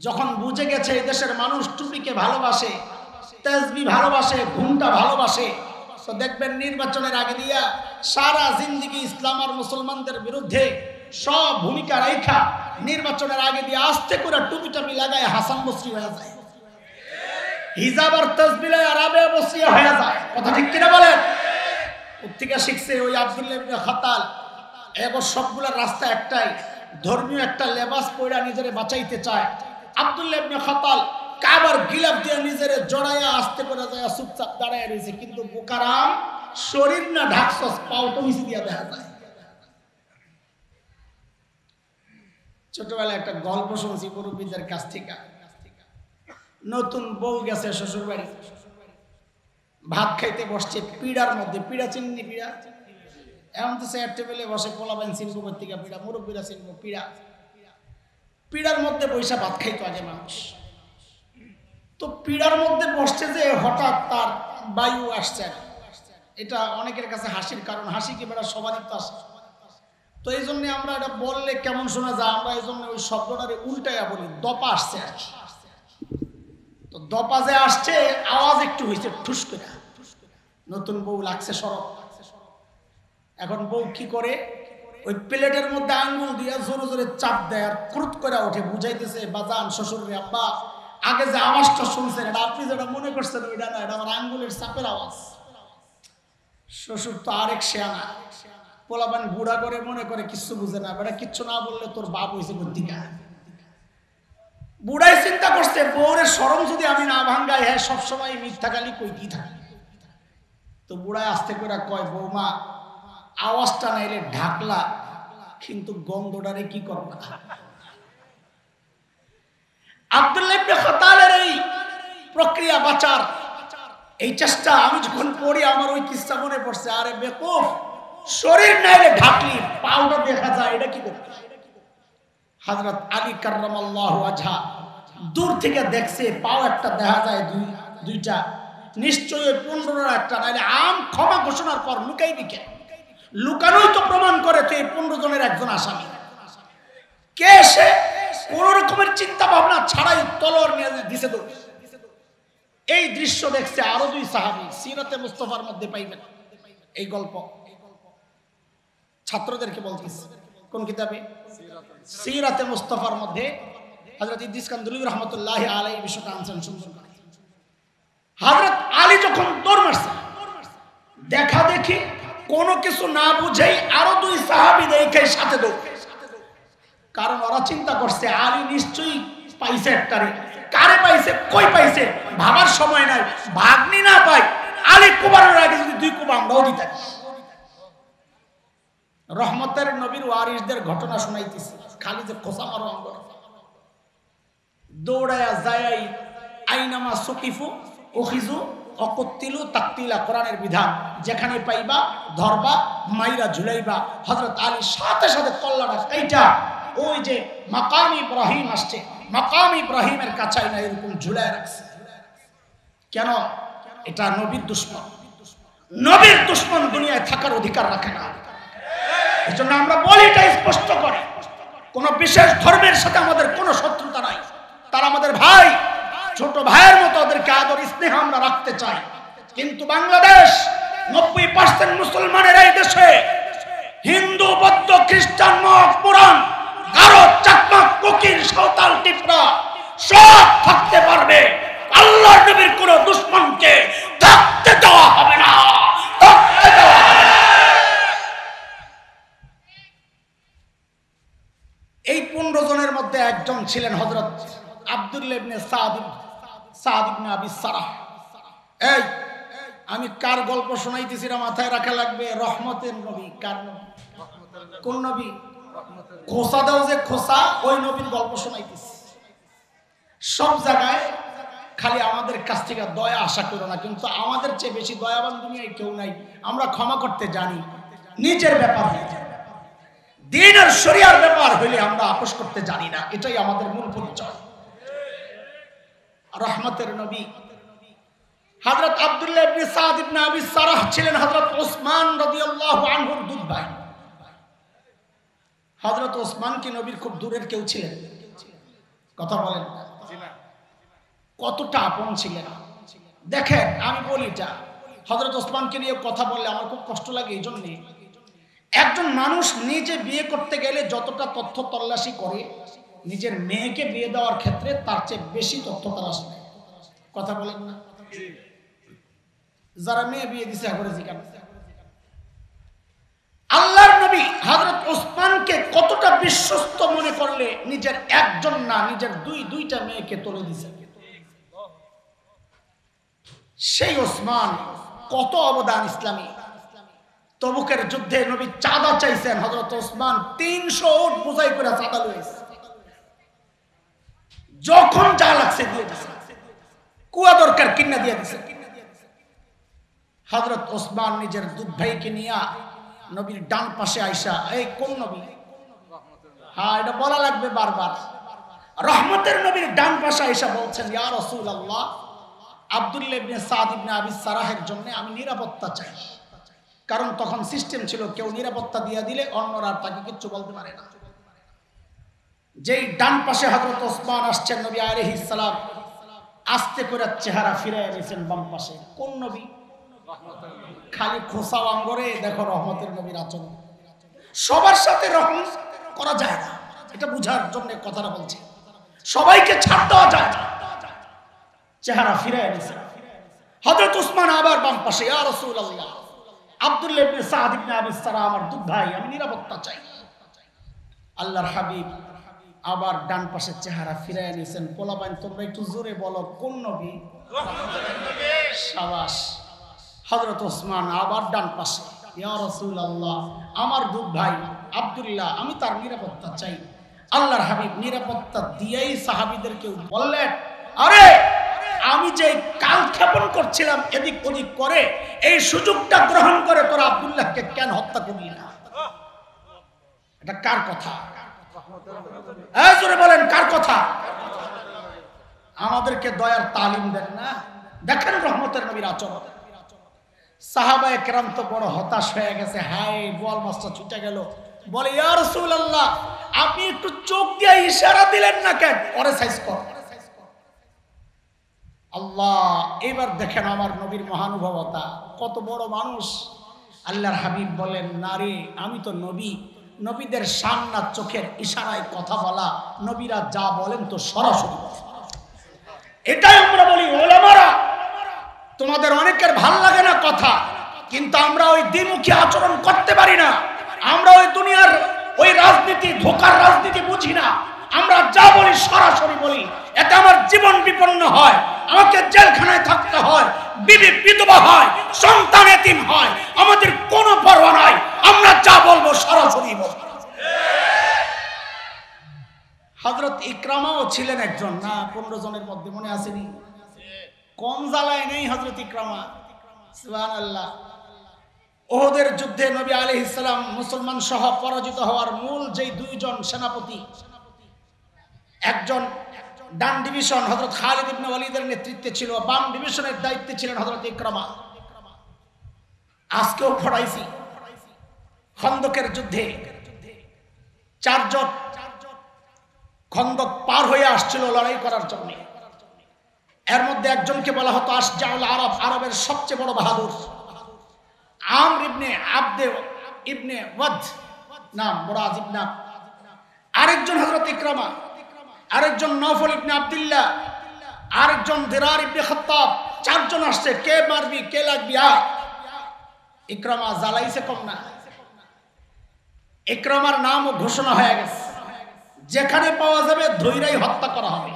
যখন বুঝে গেছে এই দেশের মানুষ টুপিকে ভালোবাসে, তাসবিহ ভালোবাসে, ঘুমটা ভালোবাসে, তো দেখবেন নির্বাচনের আগে দিয়া সারা জিন্দেগি ইসলাম আর মুসলমানদের বিরুদ্ধে সব ভূমিকা রাখা নির্বাচনের আগে দিয়ে আস্তে করে টুপি টাপি লাগায় হাসান বসরি হয়ে যায়, হিজাব আর তাসবিহ আরবে বসরি হয়ে যায়। কথা ঠিক কিনা বলেন? কোত্থেকে শিখছে? ওই আব্দুল্লাহ ইবনে খাতাল। এগো সবগুলোর রাস্তা একটাই, ধর্মীয় একটা লেবাস পরে নিজেরে বাঁচাইতে চায়। আব্দুল্লাহ ইবনে খাতাল কাবার গিলাফ দিয়ে নিজেরে জড়াইয়া আস্তে করে যায়, চুপচাপ দাঁড়ায় রয়েছে। কিন্তু বোকারাম শরীর না ঢাকছস, পাও তো মিশি দিয়া দেখা যায়। ছোটবেলায় একটা গল্প শুনছি মুরব্বীদের কাছ থেকে। নতুন বউ গেছে শ্বশুর বাড়ি, ভাত খাইতে বসছে পিড়ার মধ্যে। পিড়া চিনি? পিড়া এমন তো চেয়ার টেবিলে বসে, পোলাবেন চিনবো প্রত্যেকা পিড়া, মুরব্বীরা চিনবো পিড়া। পিড়ার মধ্যে বৈশা ভাত খাইতো আগে মানুষ। তো পিড়ার মধ্যে বসছে যে হঠাৎ তার বায়ু আসছে। এটা অনেকের কাছে হাসির কারণ, হাসি কি বেড়া সবারই তো আসে। তো এই জন্য আমরা এটা বললে কেমন শোনা যায়, আমরা এই জন্য ওই শব্দটারে উল্টাইয়া বলি, দপা আসছে আর কি। তো দপা যে আসছে, আওয়াজ একটু হয়েছে ঠুস করে। নতুন বউ লাগছে সরব। এখন বউ কি করে, ওই প্লেটের মধ্যে আঙ্গুল দিয়ে জোরে জোরে চাপ দেয় আর ক্রুত করে ওঠে, বুঝাইতেছে বাজান শ্বশুর রে, আব্বা আগে যে আওয়াজটা শুনছেন এটা আপনি যেটা মনে করছেন ওইটা না, এটা আমার আঙ্গুলের চাপের আওয়াজ। শ্বশুর তো আরেক শেয়ানা, পোলাপান বুড়া করে মনে করে কিচ্ছু বুঝে না, বেটা কিচ্ছু না বললে তোর বাপ হয়েছে বুদ্ধিকা। বুড়াই চিন্তা করছে বউরের শরম যদি আমি না ভাঙ্গাই, হ্যাঁ সবসময় মিথ্যা গালি কইতেই থাকে। তো বুড়ায় আস্তে করে কয়, বৌমা আওয়াজটা নাইলে ঢাকলা, কিন্তু গন্ধটারে কি করবা? আব্দুল্লাহ ইবনে খাতালের এই প্রক্রিয়া বাঁচার এই চেষ্টা আমি যখন পড়ি আমার ওই কিস্সা মনে পড়ছে। আরে বেকুফ, শরীর নাইলে ঢাকলি পাউটা দেখা যায়, এটা কি করতে? হযরত আলী কাররামাল্লাহু ওয়াজহা দূর থেকে দেখছে পাও একটা দেখা যায়, দুইটা, নিশ্চয়ই 15 একটা, নাইলে আম ক্ষমা ঘোষণার পর লুকাইবি কে? লুকানোই তো প্রমাণ করে তুই 15 জনের একজন আসামি। কে সে? কোন রকমের চিন্তা ভাবনা ছাড়াই তলোয়ার নিয়ে দিছে দৌড়। এই দৃশ্য দেখছে আরো 2 সাহাবী, সিরাতে মুস্তাফার মধ্যে পাইবেন এই গল্প। ছাত্রদেরকে বলতেছি, কোন কিতাবে? সিরাতে মুস্তাফার মধ্যে হযরত ইদ্রিস কান্দুলি রাহমাতুল্লাহি আলাইহি বিষয়টা আনছেন সুন্দর করে। হযরত আলী যখন দৌড় মারছে, দেখা দেখি কোনো কিছু না বুঝেই আরো দুই সাহাবী দেখে সাথে দৌড়, কারণ ওরা চিন্তা করছে আলী নিশ্চয়ই পাইছে একটারে, কারে পাইছে কই পাইছে ভাবার সময় নাই, ভাগ্নি না পাই আলী কুবারের আগে যদি দুই কুবা আমরাও দিতাম। রহমতের নবীর ওয়ারিসদের ঘটনা শুনাইতেছি, খালি যে খোসা মারো আঙ্গুর দৌড়ায়া যায়াই আইনামা সুকিফু উখিজু অকত্তিলু তাকতিলা, কোরআনের বিধান, যেখানে পাইবা ধরবা মাইরা ঝুলাইবা। হযরত আলী সাথে সাথে কল্লাটা এইটা ওই যে মাকাম ইব্রাহিম আসছে, মাকাম ইব্রাহিমের কাছে না এরকম ঝুলায় রাখছে। কেন? এটা নবীর দুশমন, নবীর দুশমন দুনিয়ায় থাকার অধিকার রাখে না। এজন্য আমরা বলি এটা স্পষ্ট করে, কোন বিশেষ ধর্মের সাথে আমাদের কোনো শত্রুতা নাই, তারা আমাদের ভাই, ছোট ভাইয়ের মতো ওদেরকে আদর স্নেহ আমরা রাখতে চাই। কিন্তু বাংলাদেশ 90% মুসলমানের এই দেশে হিন্দু, বৌদ্ধ, খ্রিস্টান, মগ, পুরাণ, গারো, চাকমা, কুকির, সাঁওতাল, টিপরা সব থাকতে পারবে, আল্লাহর নবীর কোন দুশমনকে থাকতে দেওয়া হবে না, থাকতে দেওয়া হবে না। এই 15 জনের মধ্যে একজন ছিলেন হযরত আব্দুল্লাহ ইবনে সাদ ইবনে আবি সারাহ। এই আমি কার গল্প শোনাইতেছি না মাথায় রাখা লাগবে, রহমতের নবী। কার নবী? কোন নবী? খোসা দাও যে খোসা, ওই নবীর গল্প শোনাইতেছি। সব জায়গায় খালি আমাদের কাছ থেকে দয়া আশা করো না, কিন্তু আমাদের চেয়ে বেশি দয়াবান দুনিয়ায় কেউ নাই। আমরা ক্ষমা করতে জানি, নিজের ব্যাপার হয়ে যায়, দিন আর শরিয়ার ব্যাপার হইলে আমরা আপোষ করতে জানি না, এটাই আমাদের মূল পরিচয়। রহমতের নবী হযরত আব্দুল্লাহ ইবনে সাদ ইবনে আবি সারাহ ছিলেন হযরত ওসমান রাদিয়াল্লাহু আনহুর দুধ ভাই। হযরত ওসমান কি নবীর খুব দূরের কেউ ছিলেন? কথা বলেন, কতটা আপন ছিলেন। দেখেন আমি বলি, এটা হযরত ওসমানকে নিয়ে কথা বললে আমার খুব কষ্ট লাগে। এই জন্যে একজন মানুষ নিজে বিয়ে করতে গেলে যতটা তথ্য তল্লাশি করে, নিজের মেয়েকে বিয়ে দেওয়ার ক্ষেত্রে তার চেয়ে বেশি তথ্য তল্লাশি নেয়। কথা বলেন না? যারা মেয়ে বিয়ে দিছে এখন জিজ্ঞাসা, আল্লাহর নবী হযরত ওসমানকে কতটা বিশ্বস্ত মনে করলে নিজের একজন না, নিজের দুইটা মেয়েকে তুলে দিছে। সেই ওসমান কত অবদান ইসলামী। তবুকের যুদ্ধে নবী চাঁদা চাইছেন, হযরত ওসমান 300 উট বোঝাই করে চাঁদা লইছে, যখন যা লাগছে দিয়ে দিছে, কুয়া দরকার কিনা দিয়ে দিছে। হযরত ওসমান নিজের দুধ ভাইকে নিয়ে নবীর ডান পাশে আইসা, এই কোন নবী? হ্যাঁ, এটা বলা লাগবে বারবার। রহমতের নবীর ডান পাশে আইসা বলছেন, ইয়া রাসূলুল্লাহ, আব্দুল্লাহ ইবনে সাদ ইবনে আবি সারাহের জন্য আমি নিরাপত্তা চাই। কারণ তখন সিস্টেম ছিল, কেউ নিরাপত্তা দিয়ে দিলে অন্যরা তাকে কিচ্ছু বলতে পারে না। যেই ডান পাশে হযরত ওসমান আসছেন, নবী আলাইহিস সালাম আস্তে করে চেহারা ফিরে এনেছেন বাম পাশে। কোন নবী? খালি খোসা আঙ্গরে দেখো রহমতের নবীর আচরণ। সবার সাথে রহম করা যায় না, এটা বুঝার জন্য কথাটা বলছি। সবাইকে ছাড় দেওয়া যায় না। চেহারা ফিরে এনেছেন হযরত ওসমান আবার বাম পাশে, ইয়া রাসূলুল্লাহ, আব্দুল্লাহ ইবনে সাদ ইবনে আবি সারাহ আমার দুধ ভাই, আমি নিরাপত্তা চাই। আল্লাহর হাবিব আবার ডান পাশে চেহারা ফিরে এনেছেন। পোলাপাইন তোমরা একটু জোরে বলো, কোন নবী? শাবাশ। হযরত ওসমান আবার ডান পাশে, ইয়া রাসূলুল্লাহ, আমার দুধ ভাই আব্দুল্লাহ, আমি তার নিরাপত্তা চাই। আল্লাহর হাবিব নিরাপত্তা দিয়েই সাহাবীদেরকে বললেন, আরে আমি যে কাল ক্ষেপণ করছিলাম এদিক ওদিক করে, এই সুযোগটা গ্রহণ করে তোরা আব্দুল্লাহকে কেন হত্যা করলি না? এটা কার কথা? জোরে বলেন, কার কথা? আমাদেরকে দয়ার তালিম দেন না। দেখেন রহমতের নবীর আচরণ। সাহাবায়ে কেরাম তো বড় হতাশ হয়ে গেছে, হায় বোয়াল মাছটা ছুটে গেল। বলে, ইয়া রাসূলুল্লাহ, আপনি একটু চোখ দিয়ে ইশারা দিলেন না কেন? পরে সাইজ কর। আল্লাহ, এবার দেখেন আমার নবীর মহানুভবতা, কত বড় মানুষ। আল্লাহর হাবিব বলেন, নারে আমি তো নবী, নবীদের শান না চোখের ইশারায় কথা বলা, নবীরা যা বলেন তো সরাসরি। এটাই আমরা বলি, ওলামারা তোমাদের অনেকের ভাল লাগে না কথা, কিন্তু আমরা ওই দ্বিমুখী আচরণ করতে পারি না। আমরা ওই দুনিয়ার ওই রাজনীতি, ধোকার রাজনীতি বুঝি না। আমরা যা বলি সরাসরি বলি, এতে আমার জীবন বিপন্ন হয়, আমাকে জেলখানায় থাকতে হয়, বিবি বিধবা হয়, সন্তান এতিম হয়, আমাদের কোনো পরোয়া নাই। আমরা যা বলবো সরাসরি বলবো। হযরত ইকরামাও ছিলেন একজন, না 15 জনের মধ্যে মনে আসেনি? কম জ্বালায় নেই হযরত ইকরামা। সুবহানাল্লাহ। ওহদের যুদ্ধে নবী আলাইহিস সালাম মুসলমান সহ পরাজিত হওয়ার মূল যেই দুইজন সেনাপতি, একজন ডান ডিভিশন হযরত খালিদ ইবনে ওয়ালিদের নেতৃত্বে ছিল, বাম ডিভিশনের দায়িত্বে ছিলেন হযরত ইকরামা। আজকেও পড়াইছি, খন্দকের যুদ্ধে 4 জন খন্দক পার হয়ে আসছিল লড়াই করার জন্য। এর মধ্যে একজনকে বলা হতো আশজাউল আরব, আরবের সবচেয়ে বড় বাহাদুর, আমর ইবনে আবদে ইবনে ওয়াদ নাম, মুরাদ ইবনে। আরেকজন হযরত ইকরামা, আরেকজন নওফল ইবনে আব্দুল্লাহ, আরেকজন দিরার ইবনে খাত্তাব। 4 জন আসছে, কে মারবি কে লাগবি। ইকরামা জ্বালাইছে কম না। ইকরামার নামও ঘোষণা হয়ে গেছে, যেখানে পাওয়া যাবে ধৈরাই হত্যা করা হবে।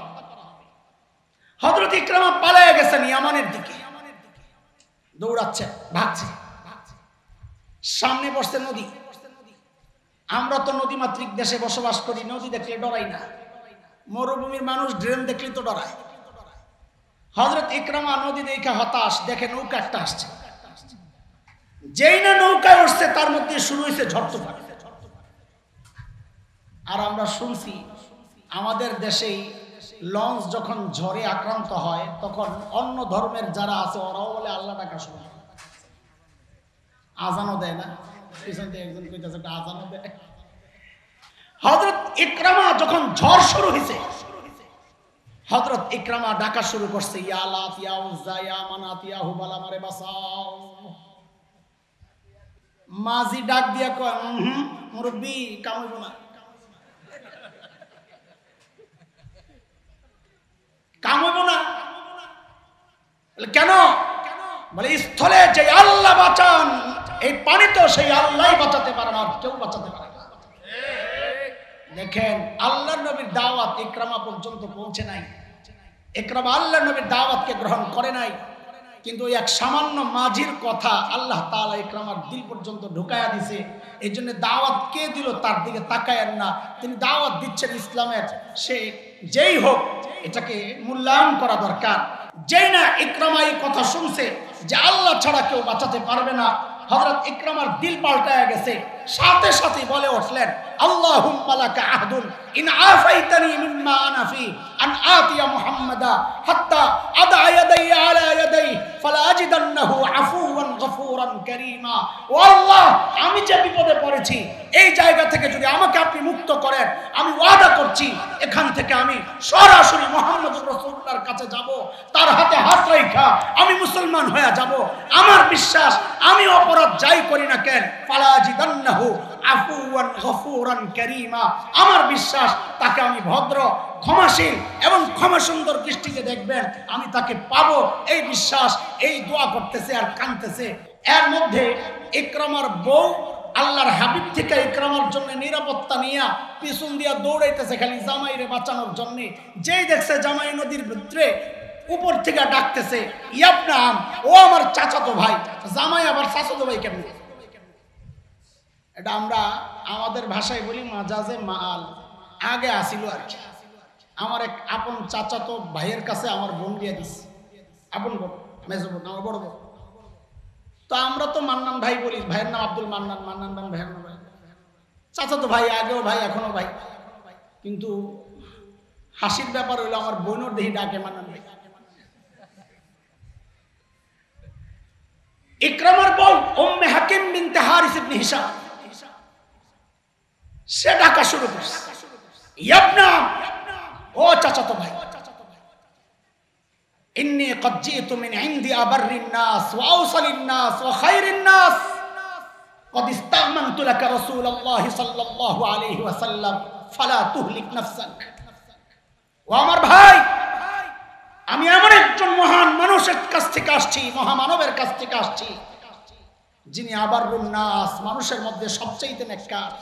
হযরত ইকরামা পালিয়ে গেছেন ইয়ামানের দিকে, দৌড়াচ্ছে, ভাগছে। সামনে বসছে নদী। আমরা তো নদীমাতৃক দেশে বসবাস করি, নদী দেখলে ডরাই না। মরুভূমির মানুষ ড্রেন দেখলে তো ডরায়। হযরত ইকরামা নদী দেখে হতাশ, দেখে নৌকা একটা আসছে। যেই না নৌকায় উঠছে তার মধ্যে শুরু হয়েছে ঝড় তুফান। আর আমরা শুনছি আমাদের দেশেই লঞ্চ যখন ঝড়ে আক্রান্ত হয় তখন অন্য ধর্মের যারা আছে ওরাও বলে আল্লাহ ডাকা শুরু হয়। আজানও দেয় না, পিছন থেকে একজন কইতেছে আজানও দেয়। হযরত ইকরামা যখন ঝড় শুরু হয়েছে, হযরত ইকরামা ডাকা শুরু করছে, ইয়া লাত ইয়া উজ্জা ইয়া মানাত ইয়া হুবাল, আমারে বাঁচাও। মাঝি ডাক দিয়া কয়, মুরব্বি কামাইব না, কামাইব না। কেন? বলে স্থলে যে আল্লাহ বাঁচান, এই পানি তো সেই আল্লাহই বাঁচাতে পারে না, কেউ বাঁচাতে পারে না। দেখেন আল্লাহর নবীর দাওয়াত ইকরামা পর্যন্ত পৌঁছে নাই। ইকরামা আল্লাহর নবীর দাওয়াতকে গ্রহণ করে নাই, কিন্তু এক সামান্য মাঝির কথা আল্লাহ তাআলা ইকরামার দিল পর্যন্ত ঢুকায়া দিছে। এই জন্য দাওয়াত কে দিল তার দিকে তাকায়েন না, তিনি দাওয়াত দিচ্ছেন ইসলামের, সে যেই হোক এটাকে মূল্যায়ন করা দরকার। যেই না ইকরামা এই কথা শুনছে যে আল্লাহ ছাড়া কেউ বাঁচাতে পারবে না, হযরত ইকরামার দিল পাল্টায়া গেছে। সাথে সাথে বলে উঠলেন, আল্লাহুম্মা লাকা আহদুন ইন আফাইতানি মিম্মা আনা ফি আন আতিয়া মুহাম্মাদা হাত্তা আদা ইয়াদাই আলা ইয়াদাই ফালা আজিদান্নাহু আফুওয়ান গফুরান কারীমা। ও আল্লাহ, আমি যে বিপদে পড়েছি এই জায়গা থেকে যদি আমাকে আপনি মুক্ত করেন, আমি ওয়াদা করছি এখান থেকে আমি সরাসরি মুহাম্মদুর রাসূলুল্লাহর কাছে যাব, তার হাতে হাত রাখা আমি মুসলমান হয়ে যাব। আমার বিশ্বাস আমি অপরাধ যাই করি না কেন, ফালা আজিদান্নাহু আফুওয়ান গফুরান কারীমা, আমার বিশ্বাস তাকে আমি ভদ্র, ক্ষমাশীল এবং ক্ষমা সুন্দর দৃষ্টিতে দেখবেন, আমি তাকে পাবো এই বিশ্বাস। এই দোয়া করতেছে আর কাঁদতেছে। এর মধ্যে ইকরামার বউ আল্লাহর হাবিব থেকে ইকরামার জন্য নিরাপত্তা নিয়ে পিছন দিয়া দৌড়াইতেছে খালি জামাইরে বাঁচানোর জন্য। যেই দেখছে জামাই নদীর ভিতরে, উপর থেকে ডাকতেছে, ইয়াবনাম, ও আমার চাচাতো ভাই। জামাই আবার চাচাতো ভাই কেমন? এটা আমরা আমাদের ভাষায় বলি মাজাজে মাল। আগে আসিল আর কি। আমার এক আপন চাচাতো ভাইয়ের কাছে আমার বোন দিয়ে দিচ্ছে, আপন বোন, মেজো বোন, আমার বড় বোন। তো আমরা তো মান্নান ভাই বলি, ভাইয়ের নাম আব্দুল মান্নান, মান্নান নাম ভাইয়ের নাম ভাই। চাচাতো ভাই, আগেও ভাই এখনো ভাই। কিন্তু হাসির ব্যাপার হইলো আমার বোনের দেহি ডাকে মান্নান ভাই। ইকরামার বউ উম্মে হাকিম বিনতে হারিস ইবনে হিশাম, সে ডাকা শুরু করছে, ইয়াবনাম, ও চাচাতো ভাই, ইন্নী ক্বাদ জিতু মিন ইনদি আবাররিন নাস ওয়া আওসালিন নাস ওয়া খায়রিন নাস ক্বাদ ইস্তামানতু লাকা রাসূলুল্লাহ সাল্লাল্লাহু আলাইহি ওয়াসাল্লাম ফালা তুহলিক নাফসাক। ও আমার ভাই, আমি এমন একজন মহান মানুষের কাছ থেকে আসছি, মহামানবের কাছ থেকে আসছি, যিনি আবারুন নাস, মানুষের মধ্যে সবচেয়ে নেককার,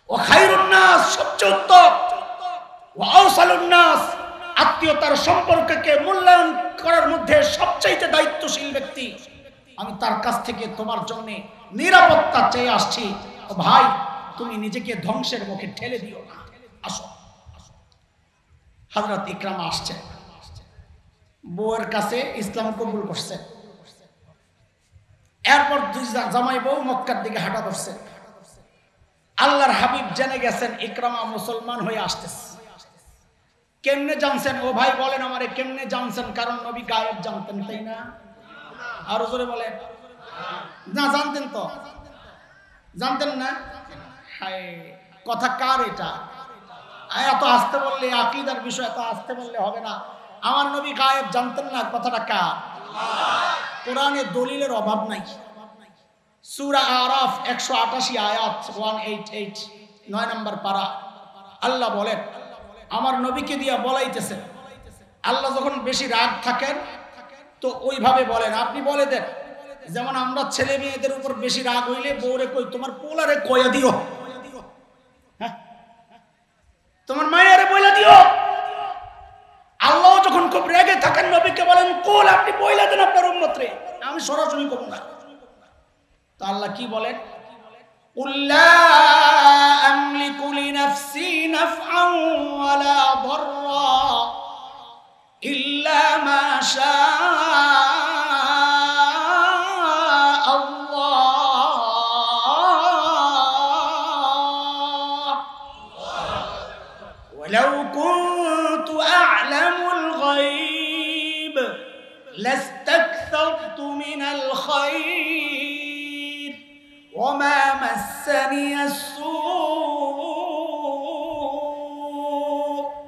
ও খায়রুন নাস, সবচেয়ে উত্তম, ও আওসালুন নাস, আত্মীয়তার সম্পর্ককে মূল্যায়ন করার মধ্যে সবচেয়ে দায়িত্বশীল ব্যক্তি। আমি তার কাছ থেকে তোমার জন্য নিরাপত্তা চেয়ে আসছি। ও ভাই, তুমি নিজেকে ধ্বংসের মুখে ঠেলে দিও না, আসো। হযরত ইকরামা আসছে, বউয়ের কাছে ইসলাম কবুল করছে। এরপর দুই জামাই বউ মক্কার দিকে হাঁটা ধরছে। আল্লাহর হাবিব জেনে গেছেন ইকরামা মুসলমান হয়ে আসতেছে। কেমনে জানছেন? ও ভাই বলেন আমারে, কেমনে জানছেন? কারণ নবী গায়েব জানতেন, তাই না? আর জোরে বলেন না। জানতেন তো? জানতেন না? হায়, কথা কার এটা? এত আসতে বললে, আকীদার বিষয় এত আসতে বললে হবে না। আমার নবী গায়েব জানতেন না, কথাটা কার? কোরআনে দলিলের অভাব নাই। সূরা আরাফ 188 আয়াত 188, 9 নম্বর পারা। আল্লাহ বলেন, আমার নবীকে দিয়া বলাইতেছেন। আল্লাহ যখন বেশি রাগ থাকেন তো ওইভাবে বলেন, আপনি বলে দেন। যেমন আমরা ছেলে মেয়েদের উপর বেশি রাগ হইলে বউরে কই, তোমার পোলারে কয়া দিও, হ্যাঁ, তোমার মায়েরে বইলা দিও। আল্লাহ যখন খুব রেগে থাকেন নবীকে বলেন, কোল আপনি বইলা দেন আপনার উম্মতরে, আমি সরাসরি করব না। তো আল্লাহ কি বলেন? উল্লা আমলিকু লিনাফসি নাফআন ওয়ালা দাররা ইল্লা মা শাআ আল্লাহ ওয়ালাউ কুনতু আ'লামুল গায়ব লাস্তাকথারতু মিনাল খায়র ওমা মাসসানিয়াস সূ।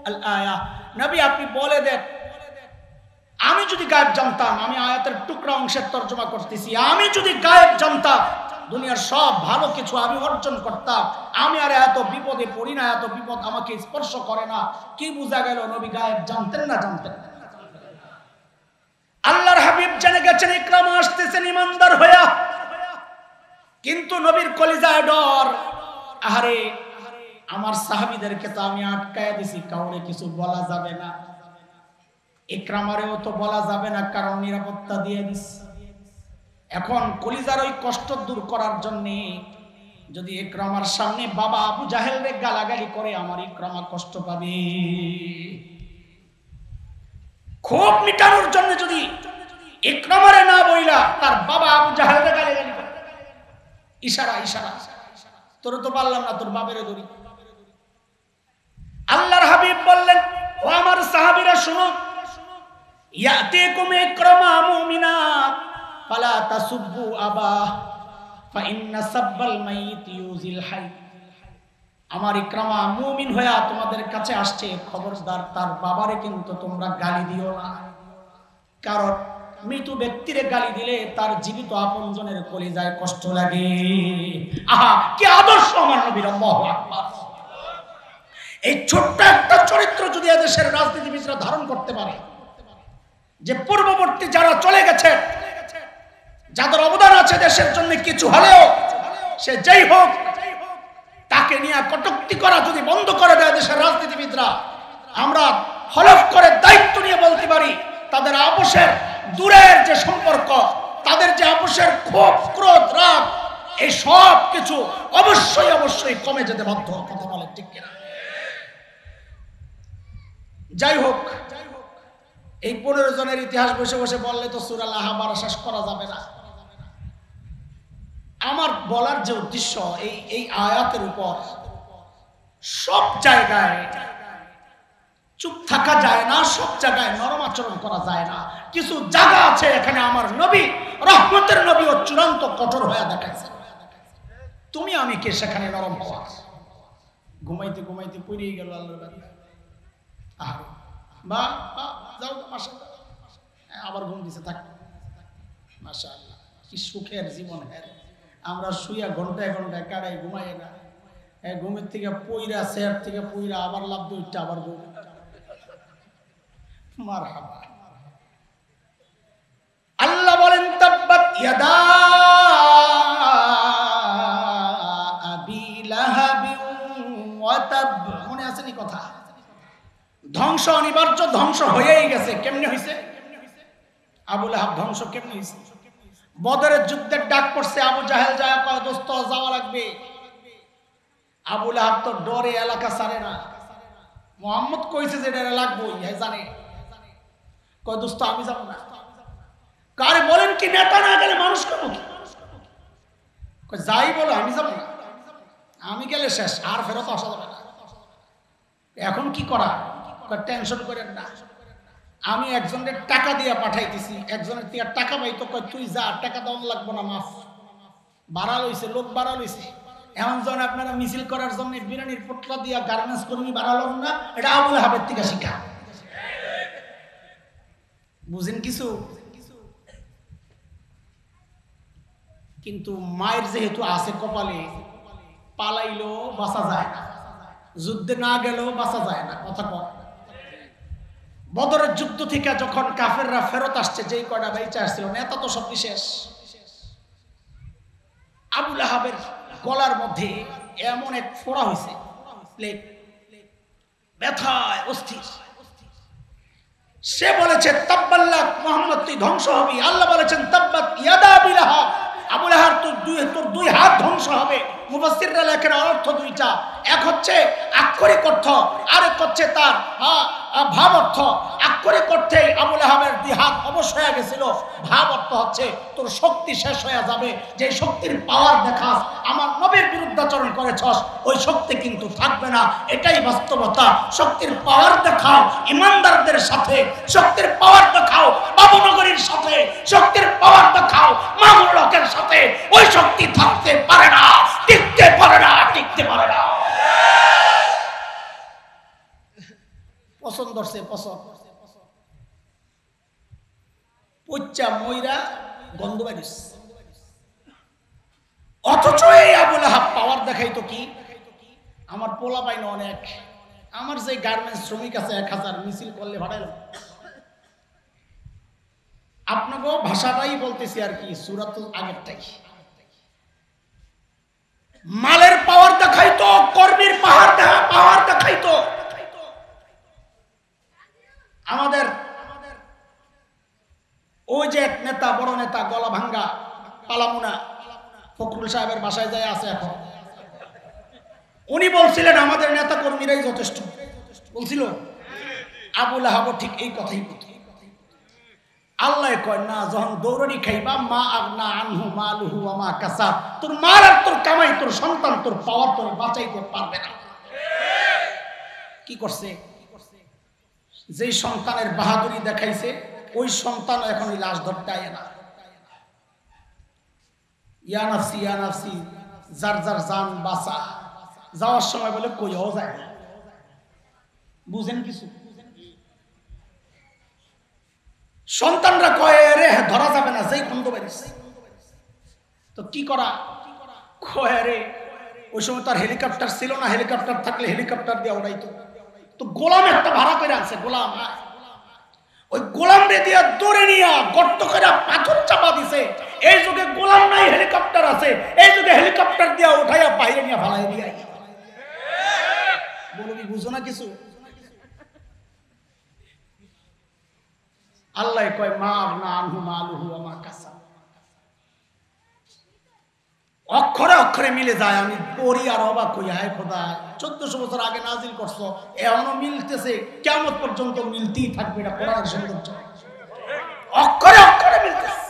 আল আয়া। নবী আপনি বলে দেন, আমি যদি গায়েব জানতাম, আমি আয়াতের টুকরা অংশের তর্জমা করতেছি, আমি যদি গায়েব জানতাম দুনিয়ার সব ভালো কিছু আমি অর্জন করতাম, আমি আর এত বিপদে পড়ি না, এত বিপদ আমাকে স্পর্শ করে না। কি বোঝা গেল? নবী গায়েব জানতেন না? জানতেন। আল্লাহর হাবিব জেনে গেছেন ইকরামা আসতেছেন ইমানদার হইয়া, কিন্তু নবীর কলিজায় ডর। আহারে, আমার সাহাবীদেরকে তো আমি আটকায়া দিছি, কাউরে কিছু বলা যাবে না, ইকরামারেও তো বলা যাবে না, কারণ নিরাপত্তা দিয়ে দিস। এখন কলিজার ওই কষ্ট দূর করার জন্য যদি ইকরামার সামনে বাবা আবু জাহেলরে গালাগালি করে, আমার ইকরামা কষ্ট পাবে। খুব মিটানোর জন্য যদি ইকরামারে না বইলা তার বাবা আবু জাহেলরে গালাগালি করে, ইশারা ইশারা, তোর তো পারলাম না, তোর বাবেরে ধরি। আল্লাহর হাবিব বললেন, ও আমার সাহাবীরা শুনো, ইয়াতিকুম ইকরামা মুমিনা ফালা তাসুব্বু আবা ফাইন্না সাব্বাল মাইয়িত ইউজিল হাই। আমার ইকরামা মুমিন হইয়া তোমাদের কাছে আসছে, খবরদার তার বাবারে কিন্তু তোমরা গালি দিও না, কারণ মৃত ব্যক্তিরে গালি দিলে তার জীবিত আপনজনের কলিজায় কষ্ট লাগে। আহা, কি আদর্শ আমার নবীর! আল্লাহু আকবার। এই ছোট্ট একটা চরিত্র যদি এদেশের রাজনীতিবিদরা ধারণ করতে পারে, যে পূর্ববর্তী যারা চলে গেছে, যাদের অবদান আছে দেশের জন্য কিছু হলেও, সে যেই হোক, তাকে নিয়ে কটূক্তি করা যদি বন্ধ করে দেয় দেশের রাজনীতিবিদরা, আমরা হলফ করে দায়িত্ব নিয়ে বলতে পারি, তাদের আপোষের দূরের যে সম্পর্ক, তাদের যে আপোষের ক্ষোভ, ক্রোধ, রাগ, এই সব কিছু অবশ্যই অবশ্যই কমে যেতে বাধ্য। কথা বলে ঠিক কিনা? যাই হোক, এই 15 জনের ইতিহাস বসে বসে বললে তো সূরা আল-আহবার শেষ করা যাবে না। আমার বলার যে উদ্দেশ্য, এই আয়াতের উপর সব জায়গায় চুপ থাকা যায় না, সব জায়গায় নরম আচরণ করা যায় না। কিছু জায়গা আছে এখানে আমার নবী, রহমতের নবী, ও চূড়ান্ত কঠোর হয়ে দেখাইছে। তুমি আমি কে সেখানে নরম হওয়া? ঘুমাইতে ঘুমাইতে পড়িয়ে গেল আল্লাহর বান্দা, আর বা যাও মাশাআল্লাহ, আবার ঘুম দিছে, থাক মাশাআল্লাহ, কি সুখের জীবন। আমরা শুইয়া ঘন্টায় ঘন্টায় কাটাই, ঘুমাই না। ঘুমের থেকে পইরা, চেয়ার থেকে পইরা আবার লাভ দুইটা, আবার ঘুম। মারহাবা। ইয়াদা আবি লাহাব ওয়া তাব, মনে আছে নি কথা? ধ্বংস অনিবার্য, ধ্বংস হয়েই গেছে। কেমনে হইছে? আবু লাহাব ধ্বংস কেমনে হইছে? বদরের যুদ্ধের ডাক পড়ছে, আবু জাহেল যায় কয় দোস্ত যাওয়া লাগবে। আবু লাহাব তো ডরে এলাকা ছাড়ে না। মোহাম্মদ কইছে যে ডরে লাগবই, জানে। কয় দোস্ত আমি যাব না। কারে বলেন কি নেতা না গেলে মানুষ করবো কি? কয় যাই বলো আমি যাব না, আমি গেলে শেষ, আর ফেরত আসা যাবে না। এখন কি করা? টেনশন করেন না, আমি একজনের টাকা দিয়ে পাঠাইতেছি। একজনের থেকে টাকা পাইতো, কয় তুই যা, টাকা দেওয়া লাগবো না, মাফ। বাড়া লইছে, লোক বাড়া লইছে। এমন যখন আপনারা মিছিল করার জন্য বিরিয়ানির পোটলা দিয়া গার্মেন্টস কর্মী বাড়ালেন না, এটা আবু লাহাবের থেকে শিখা। বুঝেন কিছু? কিন্তু মায়ের যেহেতু আছে কপালে, পালাইলেও বাঁচা যায় না, যুদ্ধে না গেলেও বাঁচা যায় না। কথা কম। বদরের যুদ্ধ থেকে যখন কাফেররা ফেরত আসছে, যেই কয়টা বাইচা আসছিল, নেতা তো সব শেষ। আবু লাহাবের গলার মধ্যে এমন এক ফোড়া হয়েছে, ব্যথায় অস্থির। সে বলেছে তাব্বাল্লাক, মুহাম্মদ তুই ধ্বংস হবি। আল্লাহ বলেছেন তাব্বাত ইয়াদা আবি লাহাব, আবু লাহাব তোর দুই হাত ধ্বংস হবে। মুফাসসিররা লেখেন অর্থ দুইটা, এক হচ্ছে আক্ষরিক অর্থ, আরেক হচ্ছে তার ভাব অর্থ। আক্ষরিক অর্থে আবু লাহাবের দুই হাত অবশ হয়ে গেছিল, ভাব অর্থ হচ্ছে তোর শক্তি শেষ হয়ে যাবে। যে শক্তির পাওয়ার দেখাস, আমার নবীর বিরুদ্ধাচরণ করেছস, ওই শক্তি কিন্তু থাকবে না। এটাই বাস্তবতা। শক্তির পাওয়ার দেখাও ইমানদারদের সাথে, শক্তির পাওয়ার দেখাও বাবুনগরীর সাথে, শক্তির পাওয়ার দেখাও মামুন লোকের সাথে। ওই শক্তি থাকতে পারে না, টিকতে পারে না, টিকতে পারে না। পছন্দ করছে, পছন্দ পচ্চা ময়রা গন্ধ বাড়িস। অথচ এই আবু লাহাব পাওয়ার দেখাইতো কি? আমার পোলা পাই না অনেক, আমার যে গার্মেন্টস শ্রমিক আছে 1000, মিছিল করলে ভাড়াইলাম। আপনাকে ভাষাটাই বলতেছি আর কি, সূরাতুল আগেরটাই। মালের পাওয়ার দেখাইতো, কর্মীর পাওয়ার দেখাইতো। আমাদের ওই যে এক নেতা, বড় নেতা, গলা ভাঙ্গা, পালামুনা, ফখরুল সাহেবের বাসায় যায় আছে এখন। উনি বলছিলেন আমাদের নেতা কর্মীরাই যথেষ্ট, বলছিল। আবু লাহাবও ঠিক এই কথাই বলতো। আল্লাহ কয় না, যখন দৌড়ানি খাইবা, মা আগনা আনহু মালুহু ওয়া মা কাসাব, তোর মাল আর তোর কামাই, তোর সন্তান, তোর পাওয়ার তোর বাঁচাইতে পারবে না। কি করছে? যেই সন্তানের বাহাদুরি দেখাইছে, ওই সন্তান এখন ওই লাশ ধরতে আয় না। ইয়া নাফসি ইয়া নাফসি, যার যার জান বাঁচা। যাওয়ার সময় বলে কইও যায় না। বুঝেন কিছু? সন্তানরা কয় রে ধরা যাবে না, যেই খন্দ বাড়িস। তো কি করা? কয় রে, ওই সময় তার হেলিকপ্টার ছিল না, হেলিকপ্টার থাকলে হেলিকপ্টার দিয়ে উড়াইতো। তো গোলাম একটা ভাড়া করে আনছে, গোলাম। ওই গোলাম রে দিয়া দৌড়ে নিয়া গর্ত করে পাথর চাপা দিছে। এই যুগে গোলাম নাই, হেলিকপ্টার আছে। এই যুগে হেলিকপ্টার দিয়া উঠাইয়া বাইরে নিয়ে ফালাই দিয়া। বলো কি বুঝো না কিছু? আল্লাহ কয় মা আগনা আনহু মালুহু ওয়া মা কাসাব। অক্ষরে অক্ষরে মিলে যায়। আমি পড়ি আর অবাক হই, হায় খোদা, 1400 বছর আগে নাজিল করছো, এখনো মিলতেছে, কিয়ামত পর্যন্ত মিলতেই থাকবে। এটা কোরআনের সৌন্দর্য, অক্ষরে অক্ষরে মিলতেছে।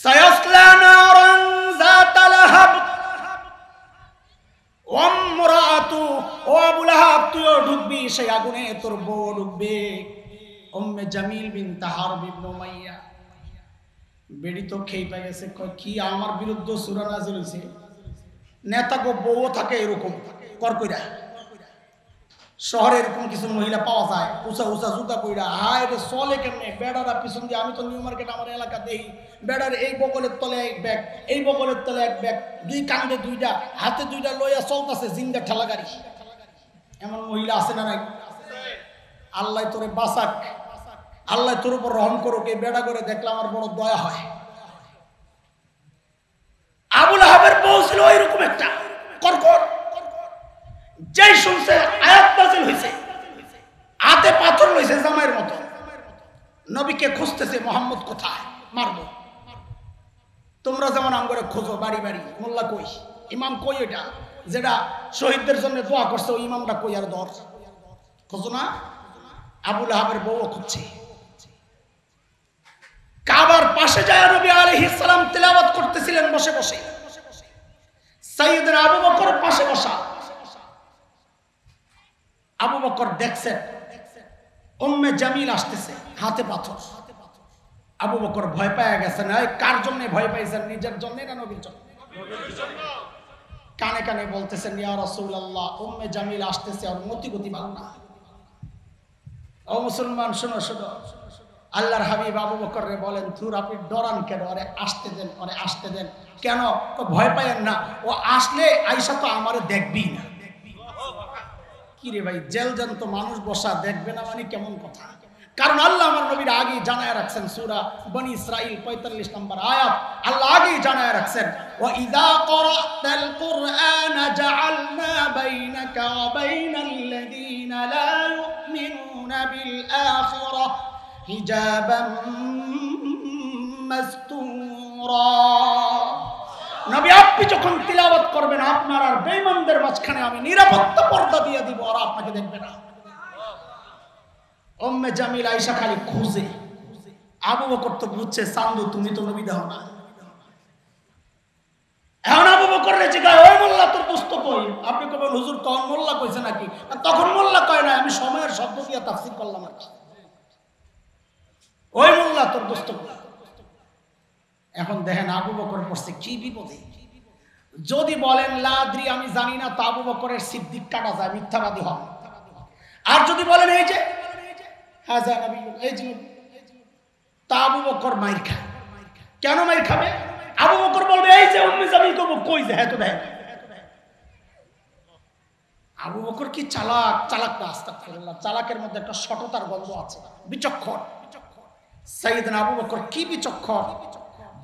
সায়াসলা নারান যাতা লাহাব ওয়া ইমরাতু, ও আবু লাহাব তুইও ঢুকবি সেই আগুনে, তোর বউ ঢুকবে। উম্মে জামিল বিনত হারব ইবনে উমাইয়া, বেড়ি তো খেয়ে পেয়ে গেছে। কি আমার বিরুদ্ধে সূরা নাযিল হইছে? নেতা গো বউ থাকে এরকম করকইরা। শহরে এরকম কিছু মহিলা পাওয়া যায়, উঁচা উঁচা জুতা কইরা, হায় রে চলে কেমনে, বেড়ারা পিছন দিয়ে। আমি তো নিউ মার্কেট আমার এলাকা দেই, বেড়ার এই বগলের তলে এক ব্যাগ, এই বগলের তলে এক ব্যাগ, দুই কান্দে দুইটা, হাতে দুইটা লইয়া চলতেছে জিন্দা ঠেলা গাড়ি। এমন মহিলা আছে না নাই? আল্লাহ তোরে বাঁচাক। আল্লাহ তোর উপর রহম করুক, এই বেড়া করে দেখলে আমার বড় দয়া হয়। আবুল আহাবের বউ ছিল ওইরকম একটা কর্কর, যেই শুনছে আয়াত নাযিল হইছে হাতে পাথর লইছে জামাইয়ের মতো, নবীকে খুঁজতেছে, মোহাম্মদ কোথায়, মারবো। তোমরা যেমন আমগরে খোঁজো বাড়ি বাড়ি, মোল্লা কই, ইমাম কই, ওইটা যেটা শহীদদের জন্য দোয়া করছে ওই ইমামটা কই, আর দর খোঁজো না। আবুল আহাবের বউ খুঁজছে। কাবার পাশে যায় নবী আলাইহিস সালাম তিলাওয়াত করতেছিলেন বসে বসে, সাইয়েদনা আবু বকর পাশে বসা। আবু বকর দেখছেন উম্মে জামিল আসতেছে, হাতে পাথর। আবু বকর ভয় পেয়ে গেছেন। কার জন্য ভয় পাইছেন, নিজের জন্য না নবীর জন্য? কানে কানে বলতেছেন, ইয়া রাসূলুল্লাহ, উম্মে জামিল আসতেছে, আর মতি গতি ভালো না। ও মুসলমান, শোনো শোনো, আল্লাহর হাবিব আবু বকর রে বলেন, তুর আপনি ডরান কেন? আরে আসতে দেন, আরে আসতে দেন। কেন? তো ভয় পাইয়েন না, ও আসলে আইসা তো আমারে দেখবি না। কি রে ভাই, জেল জান্ত মানুষ বসা দেখবে না মানে কেমন কথা? কারণ আল্লাহ আমার নবীর আগেই জানায় রাখছেন, সূরা বনি ইসরাইল 45 নম্বর আয়াত, আল্লাহ আগেই জানায় রাখছেন, ওয়া ইযা ক্বরাতাল কুরআনা জাআলনা বাইনাকা ওয়া বাইনাল্লাযীনা লা ইউমিনুনা বিল আখিরাহ হিজাবাম মাসতুরা। নবী আপনি যখন তিলাওয়াত করবেন, আপনার আর বেঈমানদের মাঝখানে আমি নিরাপত্তা পর্দা দিয়ে দিব, আর আপনাকে দেখবে না। উম্মে জামিল আয়েশা খালি খুঁজে, আবু বকর তো বুঝছে, চান্দু তুমি তো নবী দাও না। এখন আবু বকর রে জিগায়, ওই মোল্লা তোর দোস্ত কই? আপনি কবেন, হুজুর তখন মোল্লা কইছে নাকি? তখন মোল্লা কয় না, আমি সময়ের শব্দ দিয়ে তাফসীর করলাম আর কি। ওই মোল্লা তোর দোস্ত কই? এখন দেখেন আবু বকর পড়ছে কি বিপদে। যদি বলেন লা আদরি, আমি জানি না, তো আবু বকরের সিদ্দিক কাটা যায়, মিথ্যাবাদী হবে। আর যদি বলেন এই যে হাজা নবী, এই যে, তা আবু বকর মাইর খায়। কেন মাইর খাবে? আবু বকর বলবে এই যে উম্মে জামিল কব কই যায়, হ্যাঁ তো দেখ। আবু বকর কি চালাক, চালাক না, আস্তাগফিরুল্লাহ, চালাকের মধ্যে একটা সততার গন্ধ আছে, বিচক্ষণ। সাইয়েদনা আবু বকর কি বিচক্ষণ,